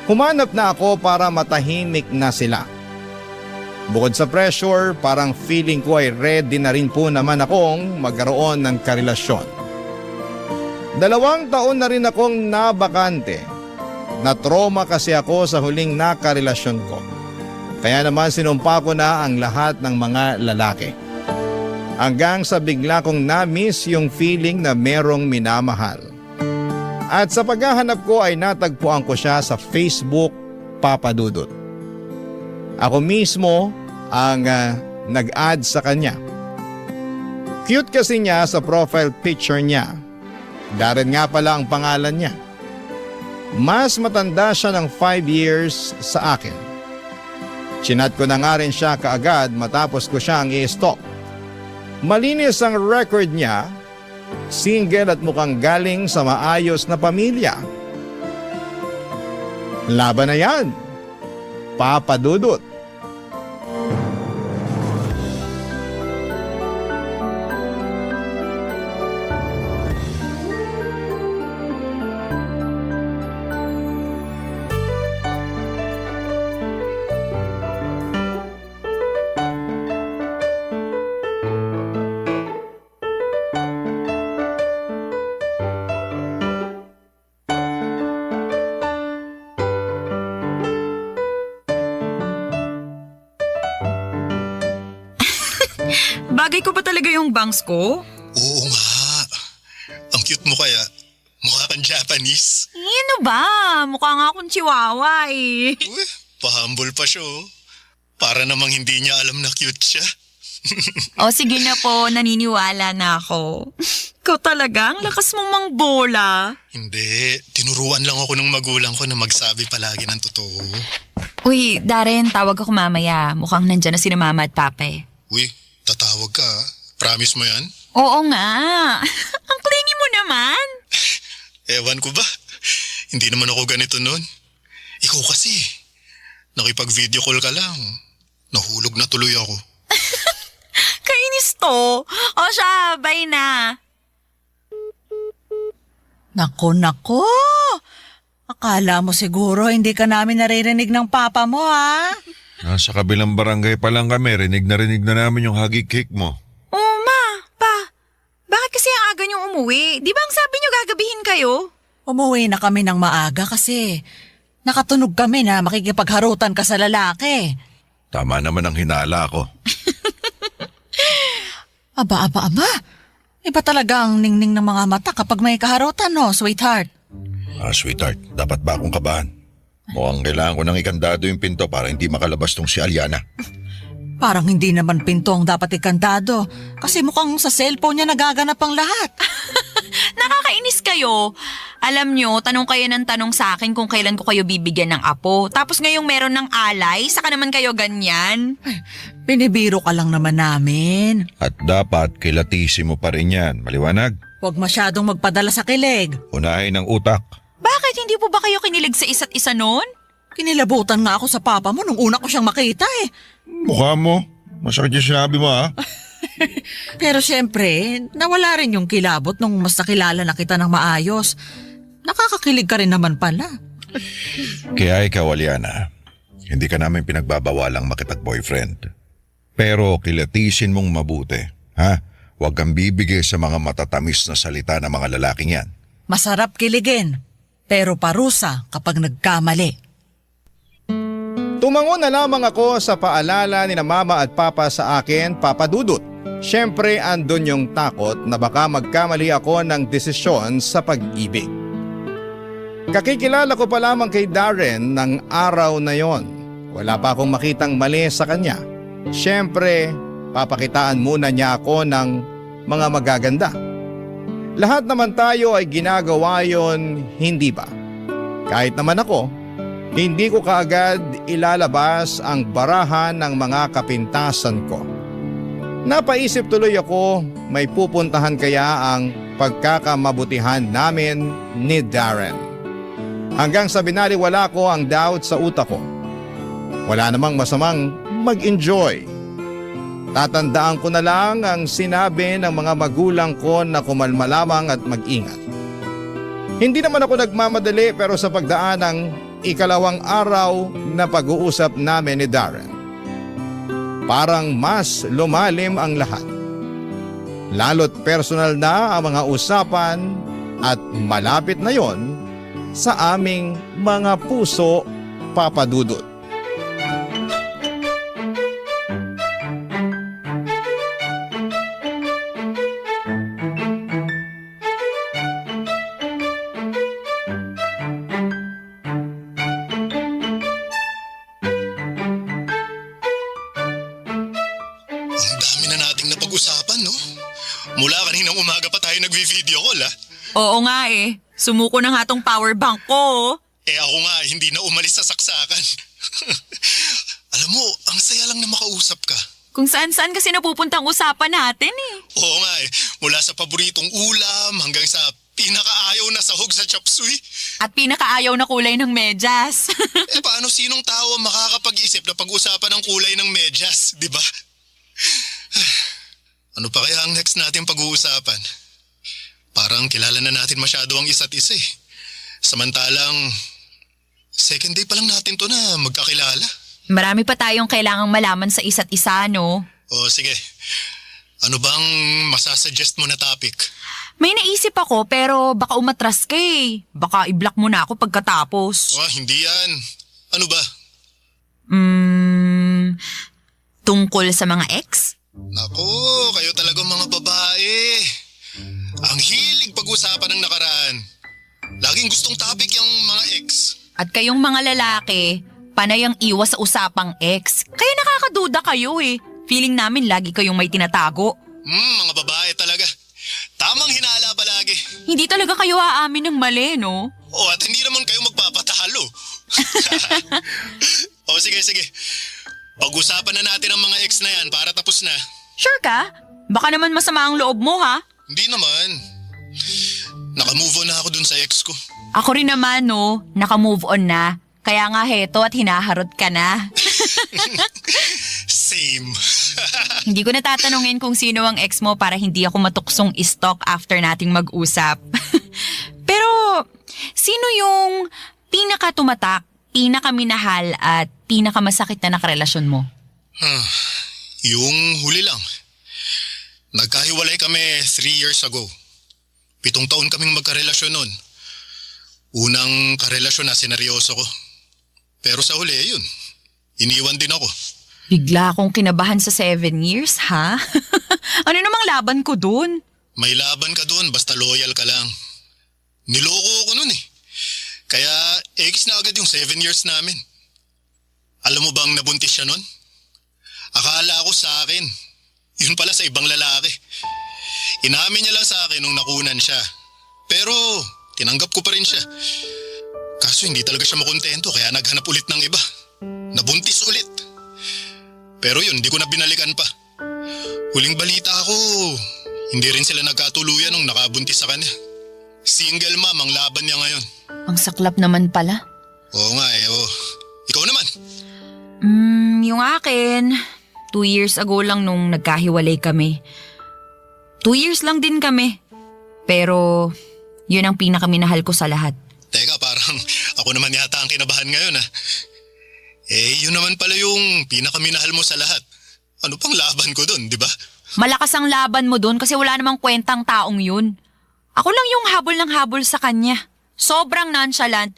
humanap na ako para matahimik na sila. Bukod sa pressure, parang feeling ko ay ready na rin po naman akong magkaroon ng karelasyon. 2 taon na rin akong nabakante. Na-trauma kasi ako sa huling nakarelasyon ko. Kaya naman sinumpa ko na ang lahat ng mga lalaki. Hanggang sa bigla kong na-miss yung feeling na merong minamahal. At sa paghahanap ko ay natagpuan ko siya sa Facebook, Papa Dudut. Ako mismo ang nag-add sa kanya. Cute kasi niya sa profile picture niya. Darren nga pala ang pangalan niya. Mas matanda siya ng 5 years sa akin. Chinat ko na nga rin siya kaagad matapos ko siyang i-stalk. Malinis ang record niya. Single at mukhang galing sa maayos na pamilya. Laban na yan, Papa Dudut. Bagay ko ba talaga yung bangs ko? Oo nga. Ang cute mo kaya. Mukha kang Japanese. Ano ba? Mukha nga akong chihuahua eh. Uy, pa-humble pa siya oh. Para namang hindi niya alam na cute siya. O sige na po, naniniwala na ako. Ikaw talaga, ang lakas mong mangbola. Hindi, tinuruan lang ako ng magulang ko na magsabi palagi ng totoo. Uy, Darren, tawag ako mamaya. Mukhang nandyan na sina mama at papa eh. Uy, tatawag ka ah. Promise mo yan? Oo nga. Ang clingy mo naman. Ewan ko ba? Hindi naman ako ganito nun. Ikaw kasi, nakipag-video call ka lang. Nahulog na tuloy ako. Kainis to. O siya, bye na. Nako. Akala mo siguro hindi ka namin naririnig ng papa mo, ha? Nasa kabilang barangay pa lang kami, rinig na namin yung hagi cake mo. Oh, ma, pa. Bakit kasi ang aga niyong umuwi? Di ba ang sabi niyo gagabihin kayo? Umuwi na kami ng maaga kasi nakatunog kami na makikipagharutan ka sa lalaki. Tama naman ang hinala ko. Aba. Iba talaga ang ningning ng mga mata kapag may kaharutan, no, sweetheart? Sweetheart, dapat ba akong kabahan? Mukhang kailangan ko nang ikandado yung pinto para hindi makalabas tong si Aliana. Parang hindi naman pinto ang dapat ikandado kasi mukhang sa cellphone niya nagaganap ang lahat. Nakakainis kayo. Alam nyo, tanong kayo ng tanong sa akin kung kailan ko kayo bibigyan ng apo. Tapos ngayong meron ng alay, saka naman kayo ganyan. Binibiro ka lang naman namin. At dapat kilatisi mo pa rin yan, maliwanag? Huwag masyadong magpadala sa kilig. Unahin ang utak. Bakit hindi po ba kayo kinilig sa isa't isa noon? Kinilabutan nga ako sa papa mo nung una ko siyang makita eh. Mukha mo. Masakit yung sinabi mo ha. Pero syempre, nawala rin yung kilabot nung mas nakilala na kita ng maayos. Nakakakilig ka rin naman pala. Kaya ikaw, Aliana, hindi ka namin pinagbabawalang makipag-boyfriend. Pero kilatisin mong mabuti Ha? Huwag kang bibigay sa mga matatamis na salita ng mga lalaking yan. Masarap kiligin, pero parusa kapag nagkamali. Tumango na lamang ako sa paalala ni na mama at papa sa akin, Papa Dudut. Siyempre andun yung takot na baka magkamali ako ng desisyon sa pag-ibig. Kakikilala ko pa lamang kay Darren ng araw na yon. Wala pa akong makitang mali sa kanya. Siyempre, papakitaan muna niya ako ng mga magaganda. Lahat naman tayo ay ginagawa yon, hindi ba? Kahit naman ako, hindi ko kaagad ilalabas ang barahan ng mga kapintasan ko. Napaisip tuloy ako, may pupuntahan kaya ang pagkakamabutihan namin ni Darren. Hanggang sa binaliwala ko ang doubt sa utak ko. Wala namang masamang mag-enjoy. Tatandaan ko na lang ang sinabi ng mga magulang ko na kumalma lamang at mag-ingat. Hindi naman ako nagmamadali pero sa pagdaan ng ikalawang araw na pag-uusap namin ni Darren, parang mas lumalim ang lahat. Lalo't personal na ang mga usapan at malapit na yon sa aming mga puso, Papa Dudut. Ang dami na nating napag-usapan, no? Mula kaninang umaga pa tayo nagvi-video call, ha? Oo nga eh. Sumuko na nga tong power bank ko. Ako nga, hindi na umalis sa saksakan. Alam mo, ang saya lang na makausap ka. Kung saan-saan kasi napupuntang usapan natin eh. Oo nga mula sa paboritong ulam hanggang sa pinakaayaw na sahog sa chop suey. At pinakaayaw na kulay ng medyas. Paano sinong tao ang makakapag-isip na pag-usapan ang kulay ng medyas, di ba? Ano pa kaya ang next natin pag-uusapan? Parang kilala na natin masyado ang isa't isa eh. Samantalang, second day pa lang natin to na magkakilala. Marami pa tayong kailangang malaman sa isa't isa, no? O sige, ano bang masasuggest mo na topic? May naisip ako pero baka umatras ka eh. Baka i-block mo na ako pagkatapos. Hindi yan. Ano ba? Tungkol sa mga ex? Nako, kayo talagang mga babae. Ang hilig pag-usapan ng nakaraan. Laging gustong topic yung mga ex. At kayong mga lalaki, panay ang iwas sa usapang ex. Kaya nakakaduda kayo eh. Feeling namin lagi kayong may tinatago. Mga babae talaga. Tamang hinala palagi. Hindi talaga kayo aamin ng mali, no? At hindi naman kayo magpapatalo. Sige. Pag-usapan na natin ang mga ex na yan para tapos na. Sure ka? Baka naman masama ang loob mo, ha? Hindi naman. Naka-move on na ako dun sa ex ko. Ako rin naman, no? Naka-move on na. Kaya nga heto at hinaharot ka na. Same. Hindi ko na tatanungin kung sino ang ex mo para hindi ako matuksong i-stalk after nating mag-usap. Pero, sino yung pinaka-tumatak, pinaka-minahal at pinaka-masakit na nakarelasyon mo? Yung huli lang. Nagkahiwalay kami 3 years ago. 7 taon kaming magkarelasyon nun. Unang karelasyon na sineryoso ko. Pero sa huli, yun. Iniwan din ako. Bigla akong kinabahan sa 7 years, ha? Ano namang laban ko dun? May laban ka dun, basta loyal ka lang. Niloko ko nun eh. Kaya X na agad yung 7 years namin. Alam mo bang nabuntis siya nun? Akala ko sa akin. Yun pala sa ibang lalaki. Inamin niya lang sa akin nung nakunan siya. Pero tinanggap ko pa rin siya. Kaso hindi talaga siya makontento kaya naghanap ulit ng iba. Nabuntis ulit. Pero yun, di ko na binalikan pa. Huling balita ko, hindi rin sila nagkatuluyan nung nakabuntis sa kanya. Single mom ang laban niya ngayon. Ang saklap naman pala. Oo nga Ikaw naman? Yung akin, 2 years ago lang nung nagkahiwalay kami. 2 years lang din kami. Pero yun ang pinakaminahal ko sa lahat. Teka, parang ako naman yata ang kinabahan ngayon yun naman pala yung pinakaminahal mo sa lahat. Ano pang laban ko dun, di ba? Malakas ang laban mo dun kasi wala namang kwentang taong yun. Ako lang yung habol ng habol sa kanya. Sobrang nonchalant.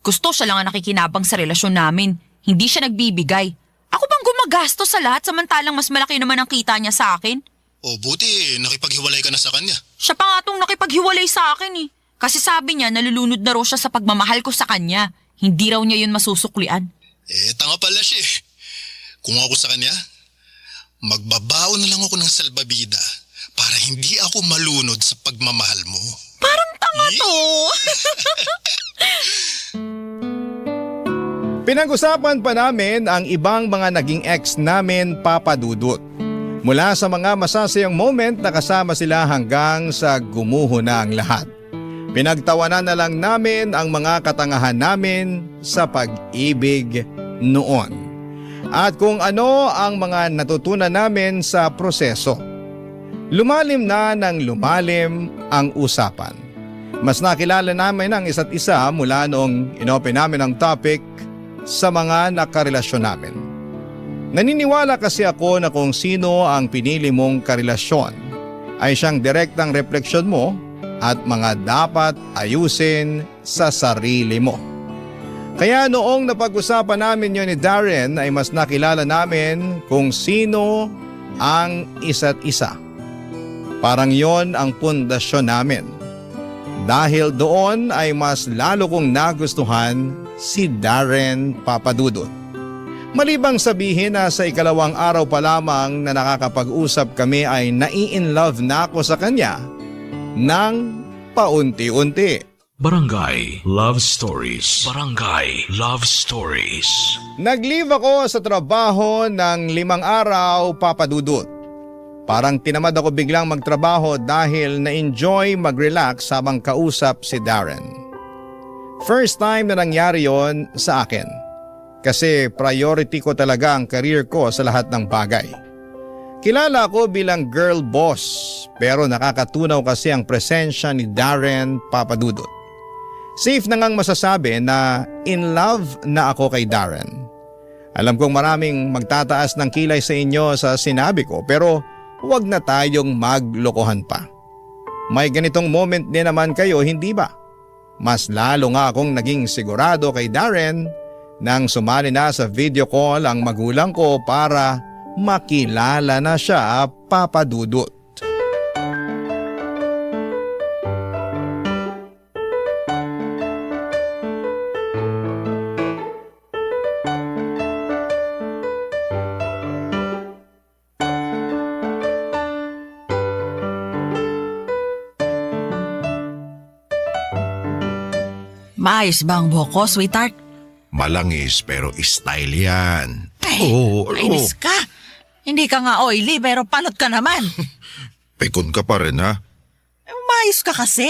Gusto siya lang ang nakikinabang sa relasyon namin. Hindi siya nagbibigay. Ako bang gumagastos sa lahat samantalang mas malaki naman ang kita niya sa akin? O buti, nakipaghiwalay ka na sa kanya. Siya pa nga tong nakipaghiwalay sa akin eh. Kasi sabi niya nalulunod na raw siya sa pagmamahal ko sa kanya. Hindi raw niya yun masusuklian. Tanga pala siya eh. Kung ako sa kanya, magbabaon na lang ako ng salbabida para hindi ako malunod sa pagmamahal mo. Parang tanga to. Pinag-usapan pa namin ang ibang mga naging ex namin, Papa Dudut. Mula sa mga masasayang moment na kasama sila hanggang sa gumuho na ang lahat. Pinagtawanan na lang namin ang mga katangahan namin sa pag-ibig noon. At kung ano ang mga natutunan namin sa proseso. Lumalim na ng lumalim ang usapan. Mas nakilala namin ang isa't isa mula noong inopen namin ang topic sa mga nakarelasyon namin. Naniniwala kasi ako na kung sino ang pinili mong karelasyon ay siyang direktang refleksyon mo at mga dapat ayusin sa sarili mo. Kaya noong napag-usapan namin yun ni Darren ay mas nakilala namin kung sino ang isa't isa. Parang yon ang pundasyon namin. Dahil doon ay mas lalo kong nagustuhan si Darren, Papa Dudut. Malibang sabihin na sa ikalawang araw pa lamang na nakakapag-usap kami ay nai-in-love na ako sa kanya ng paunti-unti. Barangay Love Stories. Barangay Love Stories. Nag-leave ako sa trabaho ng 5 araw, Papa Dudut. Parang tinamad ako biglang magtrabaho dahil na-enjoy mag-relax habang kausap si Darren. First time na nangyari yon sa akin. Kasi priority ko talaga ang career ko sa lahat ng bagay. Kilala ko bilang girl boss pero nakakatunaw kasi ang presensya ni Darren, Papa Dudut. Safe na ngang masasabi na in love na ako kay Darren. Alam kong maraming magtataas ng kilay sa inyo sa sinabi ko pero huwag na tayong maglokohan pa. May ganitong moment din naman kayo, hindi ba? Mas lalo nga akong naging sigurado kay Darren nang sumali na sa video call ang magulang ko para makilala na siya, Papa Dudut. Maayos ba ang buhok ko, sweetheart? Malangis pero style yan. Ay, inis ka. Hindi ka nga oily pero palot ka naman. Pekon ka pa rin ha? Maayos ka kasi.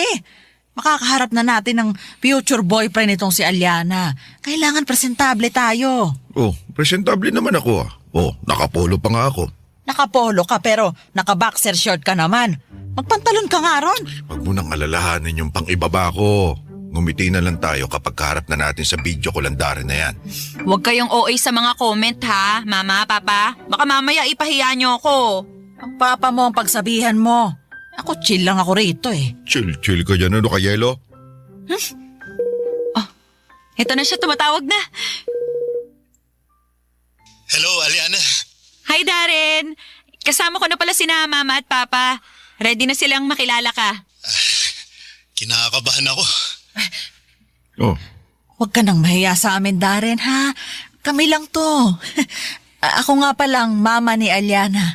Makakaharap na natin ng future boyfriend itong si Aliana. Kailangan presentable tayo. Oh, presentable naman ako ah. Oh, nakapolo pa nga ako. Nakapolo ka pero naka-boxer short ka naman. Magpantalon ka nga ron. Huwag mo nang alalahanin yung pang-ibaba ko. Ngumiti na lang tayo kapag kaharap na natin sa video ko landarin na yan. Huwag kayong OA sa mga comment ha, Mama, Papa. Baka mamaya ipahiya niyo ako. Ang papa mo ang pagsabihan mo. Ako chill lang ako rito eh. Chill ka dyan, ano ka, Yelo? Oh, eto na siya, tumatawag na. Hello, Aliana. Hi, Darren. Kasama ko na pala sina Mama at Papa. Ready na silang makilala ka. Kinakabahan ako. Oh. Huwag ka nang mahiya sa amin, Darren, ha? Kami lang to. Ako nga palang mama ni Aliana.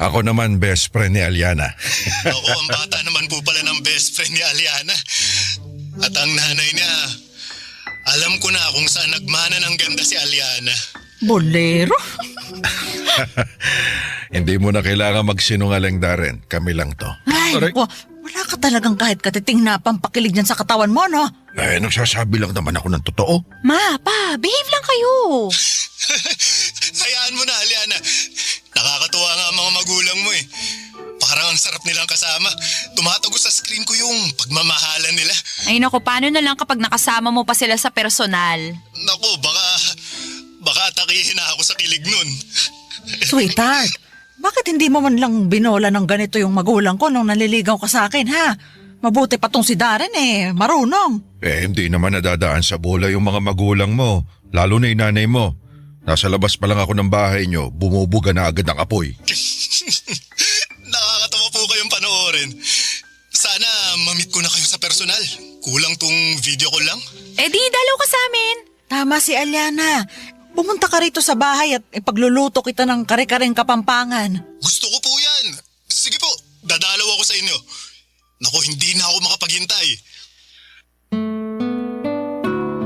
Ako naman best friend ni Aliana. Ako ang bata naman po pala ng best friend ni Aliana. At ang nanay niya, alam ko na kung saan nagmana ng ganda si Aliana. Bolero? Hindi mo na kailangan magsinungaling, Darren. Kami lang to. Ay, wala ka talagang kahit katiting na pampakilig dyan sa katawan mo, no? Eh, nagsasabi lang naman ako ng totoo. Ma, Pa, behave lang kayo. Hayaan mo na, Aliana. Nakakatuwa nga ang mga magulang mo eh. Parang ang sarap nilang kasama. Tumatago sa screen ko yung pagmamahalan nila. Ay naku, paano na lang kapag nakasama mo pa sila sa personal? Naku, baka atakihin na ako sa kilig nun. Sweetheart, Bakit hindi mo man lang binola ng ganito yung magulang ko nung naliligaw ka sa akin, ha? Mabuti pa tong si Darren marunong. Hindi naman nadadaan sa bola yung mga magulang mo, lalo na yung nanay mo. Nasa labas pa lang ako ng bahay nyo, bumubuga na agad ang apoy. Nakakatawa po kayong panoorin. Sana mamit ko na kayo sa personal. Kulang tong video ko lang. Di dalaw ka sa amin. Tama si Aliana. Pumunta ka rito sa bahay at ipagluluto kita ng kare-kareng Kapampangan. Gusto ko po yan. Sige po, dadalaw ako sa inyo. Naku, hindi na ako makapaghintay.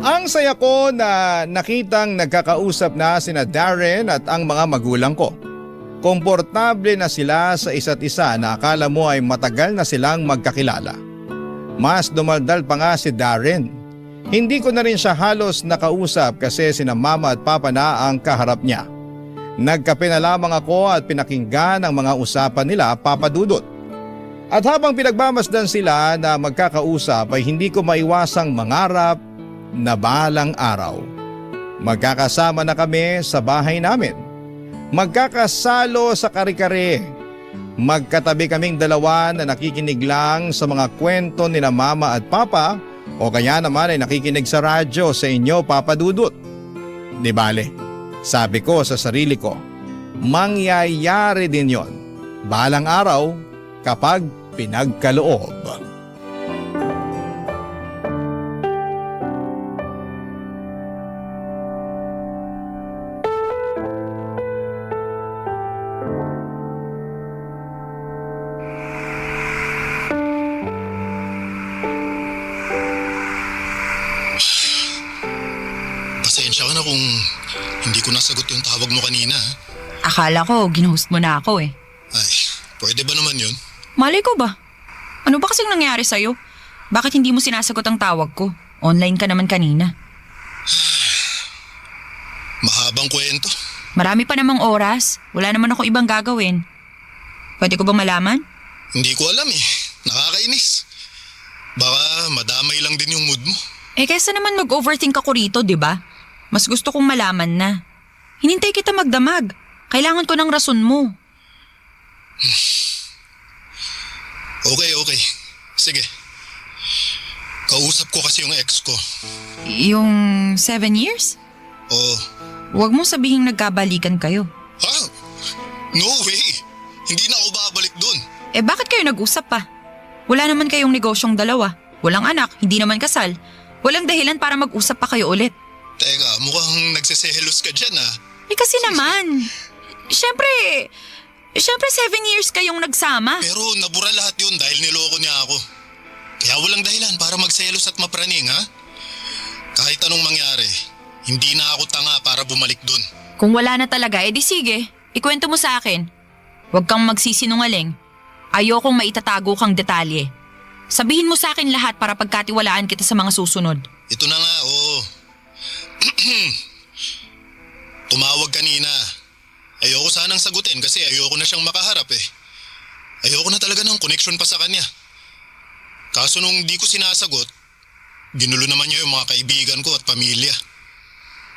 Ang saya ko na nakitang nagkakausap na sina Darren at ang mga magulang ko. Komportable na sila sa isa't isa na akala mo ay matagal na silang magkakilala. Mas dumaldal pa nga si Darren. Hindi ko na rin siya halos nakausap kasi sina mama at papa na ang kaharap niya. Nagkape na lamang ako at pinakinggan ang mga usapan nila, Papa Dudut. At habang pinagmamasdan sila na magkakausap ay hindi ko maiwasang mangarap na balang araw magkakasama na kami sa bahay namin. Magkakasalo sa kare-kare. Magkatabi kaming dalawa na nakikinig lang sa mga kwento nila mama at papa o kaya naman ay nakikinig sa radyo sa inyo, Papa Dudut. Di bale, sabi ko sa sarili ko, mangyayari din yon balang araw kapag pinagkaloob. Pasensya ka na kung hindi ko nasagot yung tawag mo kanina. Akala ko, ginuhost mo na ako eh. Ay, pwede ba naman yun? Malay ko ba? Ano ba kasing nangyari sa'yo? Bakit hindi mo sinasagot ang tawag ko? Online ka naman kanina. Mahabang kwento. Marami pa namang oras. Wala naman ako ibang gagawin. Pwede ko ba malaman? Hindi ko alam eh. Nakakainis. Baka madamay lang din yung mood mo. Kaysa naman mag-overthink ako rito, di ba? Mas gusto kong malaman na. Hinintay kita magdamag. Kailangan ko ng rason mo. Okay. Sige. Kausap ko kasi yung ex ko. Yung 7 years? Oo. Huwag mo sabihing nagkabalikan kayo. Ha? No way. Hindi na ako babalik dun. Bakit kayo nag-usap pa? Wala naman kayong negosyong dalawa. Walang anak, hindi naman kasal. Walang dahilan para mag-usap pa kayo ulit. Teka, mukhang nagseselos ka dyan ah. Kasi naman. Siyempre 7 years kayong nagsama. Pero nabura lahat yun dahil niloko niya ako. Kaya walang dahilan para magselos at mapraning ha. Kahit anong mangyari, hindi na ako tanga para bumalik dun. Kung wala na talaga, edi sige. Ikwento mo sa akin. Huwag kang magsisinungaling. Ayokong maitatago kang detalye. Sabihin mo sa akin lahat para pagkatiwalaan kita sa mga susunod. Ito na nga, oo. Tumawag kanina. Ayoko sanang sagutin kasi ayoko na siyang makaharap eh. Ayoko na talaga ng connection pa sa kanya. Kaso nung di ko sinasagot, ginulo naman niya yung mga kaibigan ko at pamilya.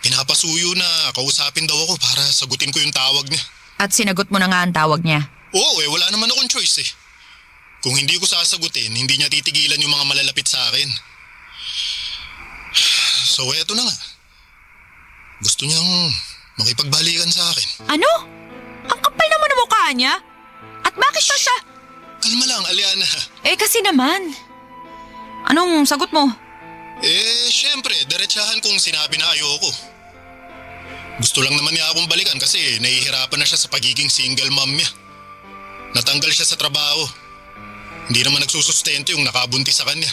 Pinapasuyo na kausapin daw ako para sagutin ko yung tawag niya. At sinagot mo na nga ang tawag niya? Oo wala naman akong choice eh. Kung hindi ko sasagutin, hindi niya titigilan yung mga malalapit sa akin. So eto na nga. Gusto niyang makipagbalikan sa akin. Ano? Ang kapal naman ang mukha niya? At bakit pa siya? Kalma lang, Aliana. Kasi naman. Anong sagot mo? Syempre, diretsahan kong sinabi na ayoko. Gusto lang naman niya akong balikan kasi nahihirapan na siya sa pagiging single mom niya. Natanggal siya sa trabaho. Hindi naman nagsusustento yung nakabuntis sa kanya.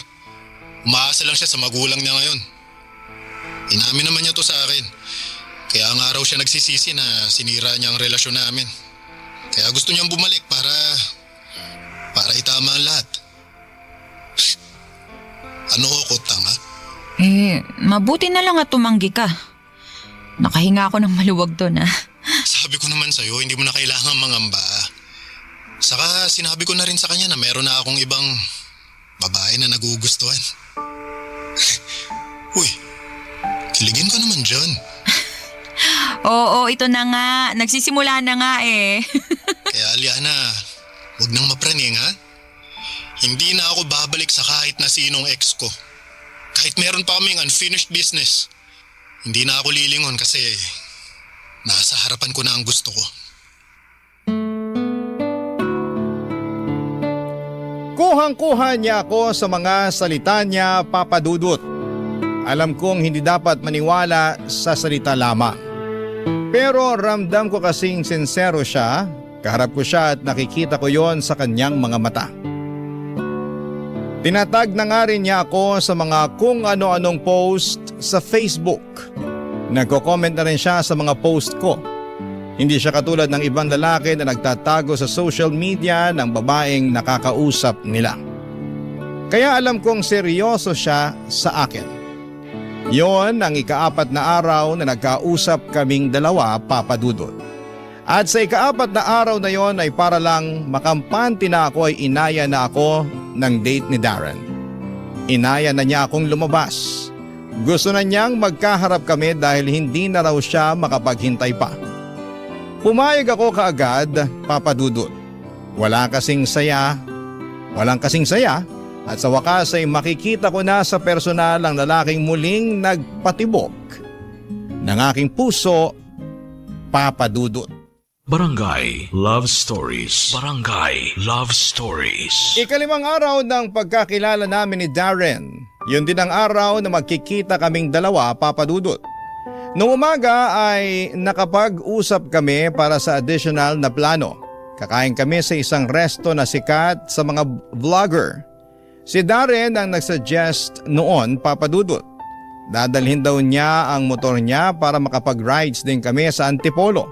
Umaasa lang siya sa magulang niya ngayon. Inamin naman niya to sa akin. Kaya nga raw siya nagsisisi na sinira niya ang relasyon namin. Kaya gusto niyang bumalik para itama ang lahat. Ano ko, tanga? Mabuti na lang at tumanggi ka. Nakahinga ako ng maluwag doon Sabi ko naman sa'yo, hindi mo na kailangan mangamba. Saka sinabi ko na rin sa kanya na meron na akong ibang babae na nagugustuhan. Uy, kiligin ka naman dyan. Oo, ito na nga. Nagsisimula na nga Kaya Aliana, huwag nang mapraning ha. Hindi na ako babalik sa kahit na sinong ex ko. Kahit meron pa kaming unfinished business. Hindi na ako lilingon kasi nasa harapan ko na ang gusto ko. Kuhang-kuha niya ako sa mga salita niya, Papa Dudut. Alam kong hindi dapat maniwala sa salita lamang. Pero ramdam ko kasing sincero siya, kaharap ko siya at nakikita ko yon sa kanyang mga mata. Tinatag na nga rin niya ako sa mga kung ano-anong post sa Facebook. Nagko-comment na rin siya sa mga post ko. Hindi siya katulad ng ibang lalaki na nagtatago sa social media ng babaeng nakakausap nila. Kaya alam kong seryoso siya sa akin. Yon ang ika-4 na araw na nagkausap kaming dalawa, Papa Dudut. At sa ika-4 na araw na yon ay para lang makampante na ako ay inaya na ako ng date ni Darren. Inaya na niya akong lumabas. Gusto na niyang magkaharap kami dahil hindi na raw siya makapaghintay pa. Pumayag ako kaagad, Papa Dudut. Walang kasing saya at sa wakas ay makikita ko na sa personal ang lalaking muling nagpatibok ng aking puso, Papa Dudut. Barangay Love Stories. Barangay Love Stories. Ika-5 araw ng pagkakilala namin ni Darren. Yun din ang araw na magkikita kaming dalawa, Papa Dudut. Noong umaga ay nakapag-usap kami para sa additional na plano. Kakain kami sa isang resto na sikat sa mga vlogger. Si Darren ang nagsuggest noon, Papa Dudut. Dadalhin daw niya ang motor niya para makapag-rides din kami sa Antipolo.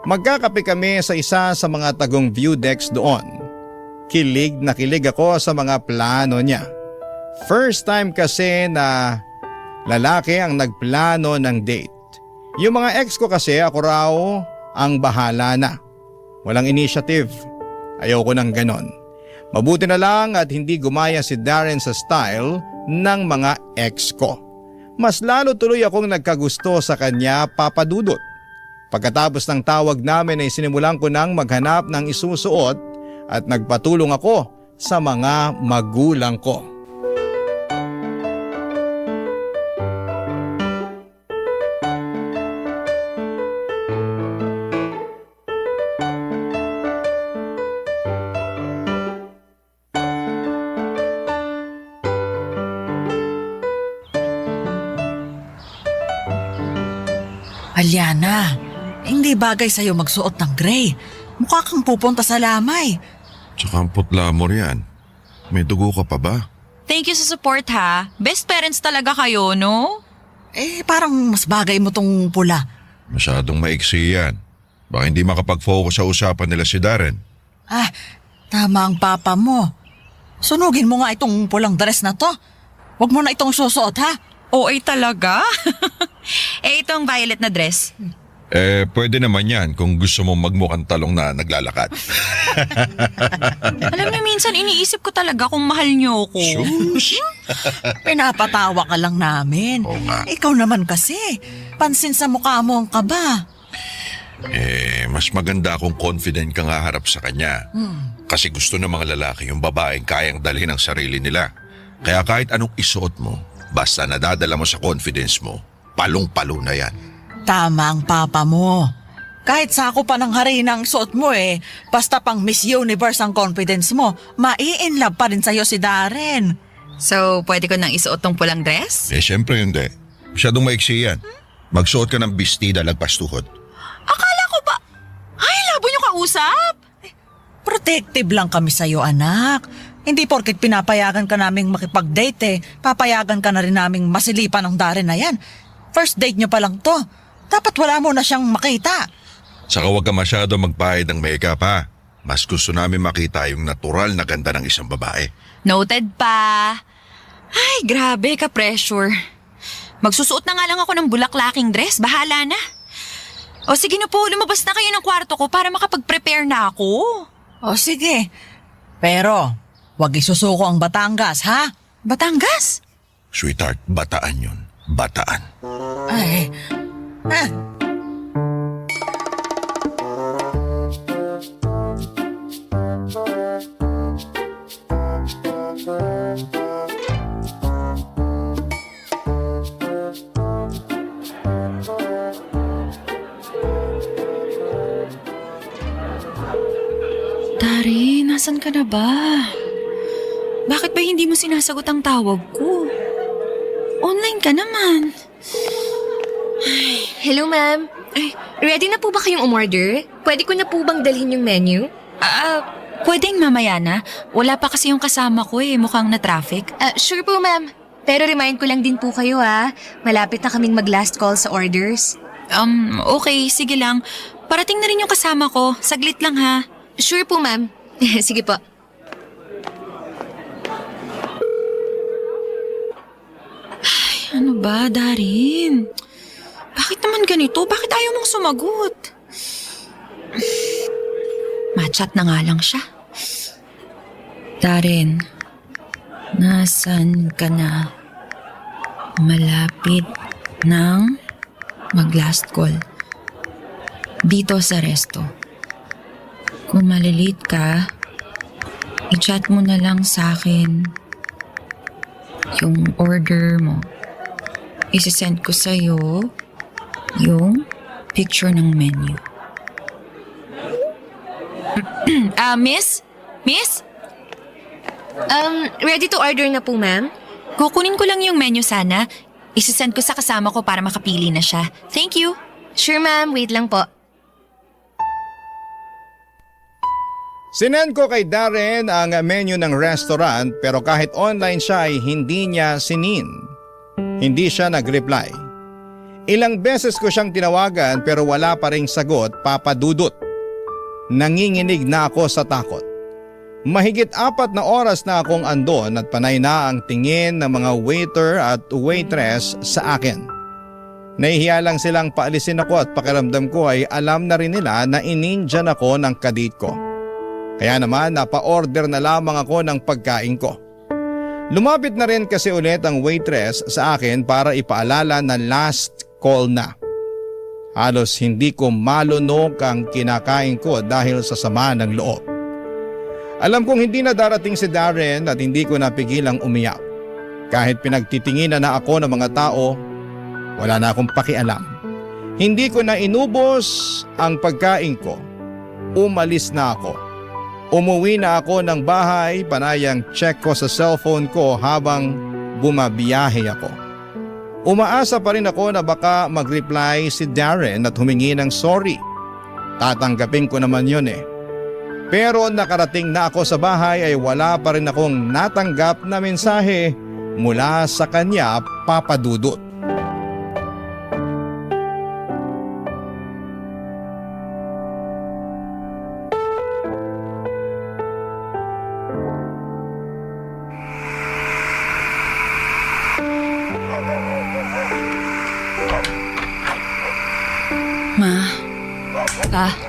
Magkakape kami sa isa sa mga tagong view decks doon. Kilig na kilig ako sa mga plano niya. First time kasi na lalaki ang nagplano ng date. Yung mga ex ko kasi ako raw ang bahala na. Walang initiative. Ayaw ko ng ganon. Mabuti na lang at hindi gumaya si Darren sa style ng mga ex ko. Mas lalo tuloy akong nagkagusto sa kanya, Papa Dudut. Pagkatapos ng tawag namin ay sinimulan ko nang maghanap ng isusuot at nagpatulong ako sa mga magulang ko. Aliana, hindi bagay sa'yo magsuot ng gray. Mukha kang pupunta sa lamay. Tsaka ang putla mo riyan. May dugo ka pa ba? Thank you sa support ha. Best parents talaga kayo, no? Parang mas bagay mo tong pula. Masyadong maiksi yan. Baka hindi makapag-focus sa usapan nila si Darren. Tama ang papa mo. Sunugin mo nga itong pulang dress na to. Huwag mo na itong susuot ha. OA talaga? Itong violet na dress. Pwede naman yan kung gusto mo magmukhang talong na naglalakad. Alam niyo, minsan iniisip ko talaga kung mahal niyo ako. Shush! Pinapatawa ka lang namin. Oo nga. Ikaw naman kasi. Pansin sa mukha mo ang kaba. Mas maganda kung confident kang haharap sa kanya. Kasi gusto ng mga lalaki yung babaeng kayang dalhin ang sarili nila. Kaya kahit anong isuot mo, basta nadadala mo sa confidence mo, palong-palo na yan. Tama ang papa mo. Kahit sako pa ng harina ang suot mo basta pang Miss Universe ang confidence mo, mai-inlove pa rin sa'yo si Darren. So, pwede ko nang isuot tong pulang dress? Siyempre hindi. Masyadong maiksi yan. Magsuot ka ng bestida lagpas tuhod. Akala ko ba? Ay, labo niyo kausap? Protective lang kami sa'yo, anak. Hindi porket pinapayagan ka naming makipag-date papayagan ka na rin naming masilipan ng Darren na yan. First date nyo pa lang to. Dapat wala mo na siyang makita. Saka huwag ka masyado magpahid ng makeup ha. Mas gusto namin makita yung natural na ganda ng isang babae. Noted pa. Ay, grabe ka-pressure. Magsusuot na nga lang ako ng bulaklaking dress. Bahala na. O sige na po, lumabas na kayo ng kwarto ko para makapag-prepare na ako. O sige. Pero, wag isusuko ang Batangas, ha? Batangas? Sweetheart, bataan yun. Bataan. Ay, Dari, nasan ka na ba? Bakit ba hindi mo sinasagot ang tawag ko? Online ka naman. Hello, ma'am. Ay, ready na po ba kayong umorder? Pwede ko na po bang dalhin yung menu? Pwedeng mamaya na. Wala pa kasi yung kasama ko mukhang na-traffic. Sure po, ma'am. Pero remind ko lang din po kayo malapit na kaming mag-last call sa orders. Okay, sige lang. Parating na rin yung kasama ko. Saglit lang ha. Sure po, ma'am. Sige po. Ano ba, Darin? Bakit naman ganito? Bakit ayaw mong sumagot? Machat na nga lang siya. Darin, nasan ka na? Malapit ng mag-last call. Dito sa resto. Kung malilate ka, i-chat mo na lang sa akin yung order mo. Isisend ko sa'yo yung picture ng menu. Miss? Miss? Ready to order na po, ma'am? Kukunin ko lang yung menu sana. Isisend ko sa kasama ko para makapili na siya. Thank you. Sure, ma'am. Wait lang po. Sinend ko kay Darren ang menu ng restaurant pero kahit online siya ay hindi niya sinin. Hindi siya nag-reply. Ilang beses ko siyang tinawagan pero wala pa ring sagot, Papa Dudut. Nanginginig na ako sa takot. Mahigit 4 na oras na akong andon at panay na ang tingin ng mga waiter at waitress sa akin. Nahihiya lang silang paalisin ako at pakiramdam ko ay alam na rin nila na inindyan ako ng kadate ko. Kaya naman napa-order na lamang ako ng pagkain ko. Lumapit na rin kasi ulit ang waitress sa akin para ipaalala na last call na. Halos hindi ko malunok ang kinakain ko dahil sa sama ng loob. Alam kong hindi na darating si Darren at hindi ko napigilang umiyak. Kahit pinagtitinginan na ako ng mga tao, wala na akong pakialam. Hindi ko na inubos ang pagkain ko. Umalis na ako. Umuwi na ako ng bahay, panayang check ko sa cellphone ko habang bumabiyahe ako. Umaasa pa rin ako na baka mag-reply si Darren at humingi ng sorry. Tatanggapin ko naman yun Pero nakarating na ako sa bahay ay wala pa rin akong natanggap na mensahe mula sa kanya, Papa Dudut.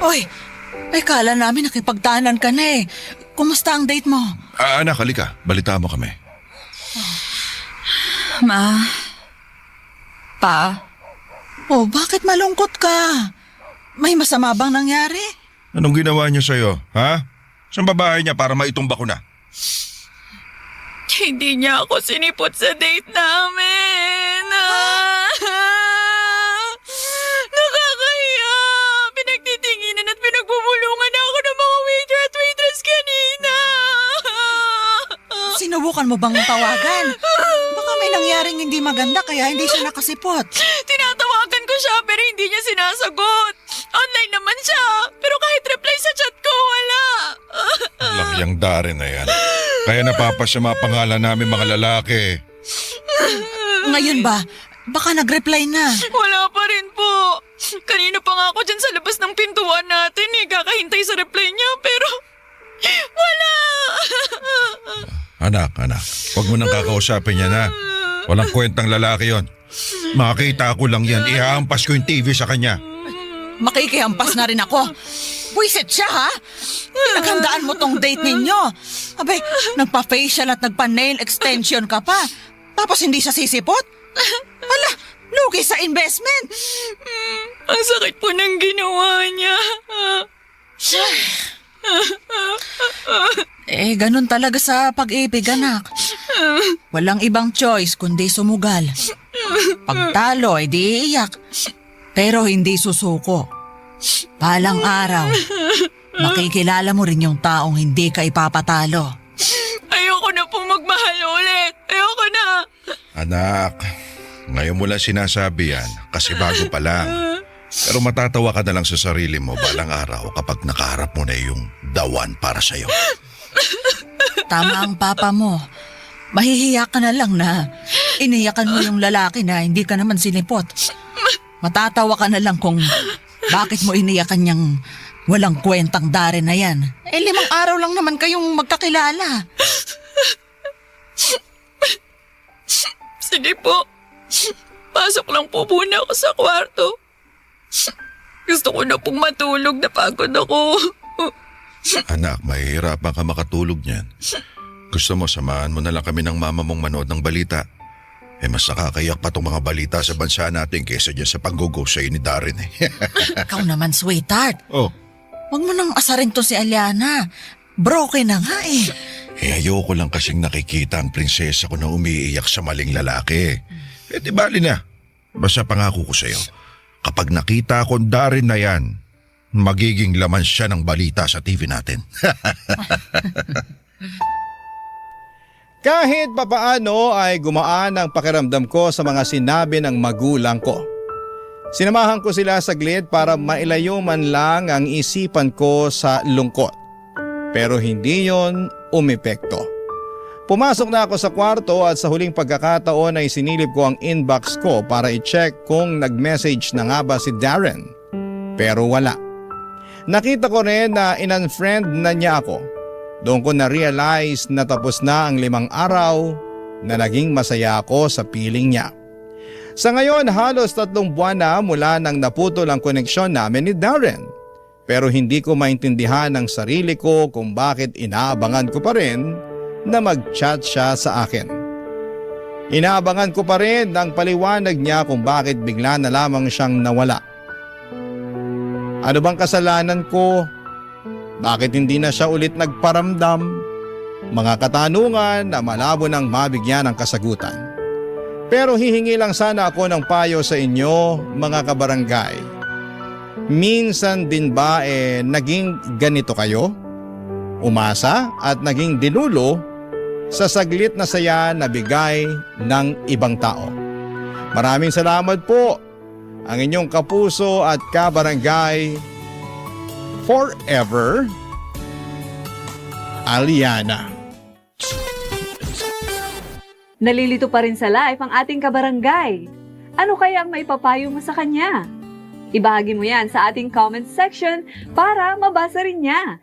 Oy, ay kala namin nakipagdaanan ka na Kumusta ang date mo? Anak, halika. Balita mo kami. Ma. Pa. Oh, bakit malungkot ka? May masama bang nangyari? Anong ginawa niya sa'yo, ha? Saan babae niya para maitumbak ko na? Hindi niya ako sinipot sa date namin. Nakakahiya. Pinagtitinginan at pinagbubulungan ako ng mga waiter at waitress kanina. Sinubukan mo bang tawagan? Baka may nangyaring hindi maganda kaya hindi siya nakasipot. Tinatawagan ko siya pero hindi niya sinasagot. Online naman siya pero kahit reply sa chat ko wala. Laki ang Darren na yan. Kaya napapasya mga pangalan namin mga lalaki. Ngayon ba? Baka nag-reply na. Wala pa rin po. Kanina pa nga ako dyan sa labas ng pintuan natin kakahintay sa reply niya pero wala. Anak, huwag mo nang kakausapin yan ha. Walang kwentang lalaki yon. Makita ko lang yan, ihahampas ko yung TV sa kanya. Makikihampas na rin ako. Buisit siya ha? Pinaghandaan mo tong date ninyo. Abay, nagpa-facial at nagpa-nail extension ka pa. Tapos hindi siya sisipot? Hala, lugi sa investment. Ang sakit po ng ginawa niya. Ganun talaga sa pag-ibig, anak. Walang ibang choice kundi sumugal. Pagtalo, di iiyak. Pero hindi susuko. Balang araw, makikilala mo rin yung taong hindi ka ipapatalo. Ayoko na po magmahal ulit. Ayoko na. Anak, ngayon mo lang sinasabi yan kasi bago pa lang. Pero matatawa ka na lang sa sarili mo balang araw kapag nakaharap mo na yung the one para sa'yo. Tama ang papa mo. Mahihiya ka na lang na iniyakan mo yung lalaki na hindi ka naman sinipot. Matatawa ka na lang kung bakit mo iniyakan niyang walang kwentang Darren na yan. 5 araw lang naman kayong magkakilala. Sige po. Pasok lang po muna ako sa kwarto. Gusto ko na pong matulog, napagod ako. Anak, mahihirapan ka makatulog niyan. Gusto mo samahan mo na lang kami ng mama mong manood ng balita. Mas nakakayak pa tong mga balita sa bansa natin kaysa dyan sa panggugo sa'yo ni Darren. Ikaw naman, sweetheart. Oh. Huwag mo nang asarin to si Aliana. Broken na nga eh. Ayoko lang kasing nakikita ang prinsesa ko na umiiyak sa maling lalaki. Di bali na. Basta pangako ko sa'yo. Kapag nakita ko Darren na yan, magiging laman siya ng balita sa TV natin. Kahit papaano ay gumaan ang pakiramdam ko sa mga sinabi ng magulang ko. Sinamahan ko sila saglit para mailayo man lang ang isipan ko sa lungkot. Pero hindi yon umepekto. Pumasok na ako sa kwarto at sa huling pagkakataon ay sinilip ko ang inbox ko para i-check kung nag-message na nga ba si Darren. Pero wala. Nakita ko rin na in-unfriend na niya ako. Doon ko na-realize na tapos na ang 5 araw na naging masaya ako sa piling niya. Sa ngayon, halos 3 buwan na mula nang naputol ang koneksyon namin ni Darren. Pero hindi ko maintindihan ang sarili ko kung bakit inaabangan ko pa rin na mag-chat siya sa akin. Inaabangan ko pa rin ang paliwanag niya kung bakit bigla na lamang siyang nawala. Ano bang kasalanan ko? Bakit hindi na siya ulit nagparamdam? Mga katanungan na malabo nang mabigyan ng kasagutan. Pero hihingi lang sana ako ng payo sa inyo, mga kabarangay. Minsan din ba naging ganito kayo? Umasa at naging dinulo sa saglit na saya na bigay ng ibang tao. Maraming salamat po, ang inyong kapuso at kabarangay forever, Aliana. Nalilito pa rin sa live ang ating kabarangay. Ano kaya ang maipapayo mo sa kanya? Ibahagi mo yan sa ating comment section para mabasa rin niya.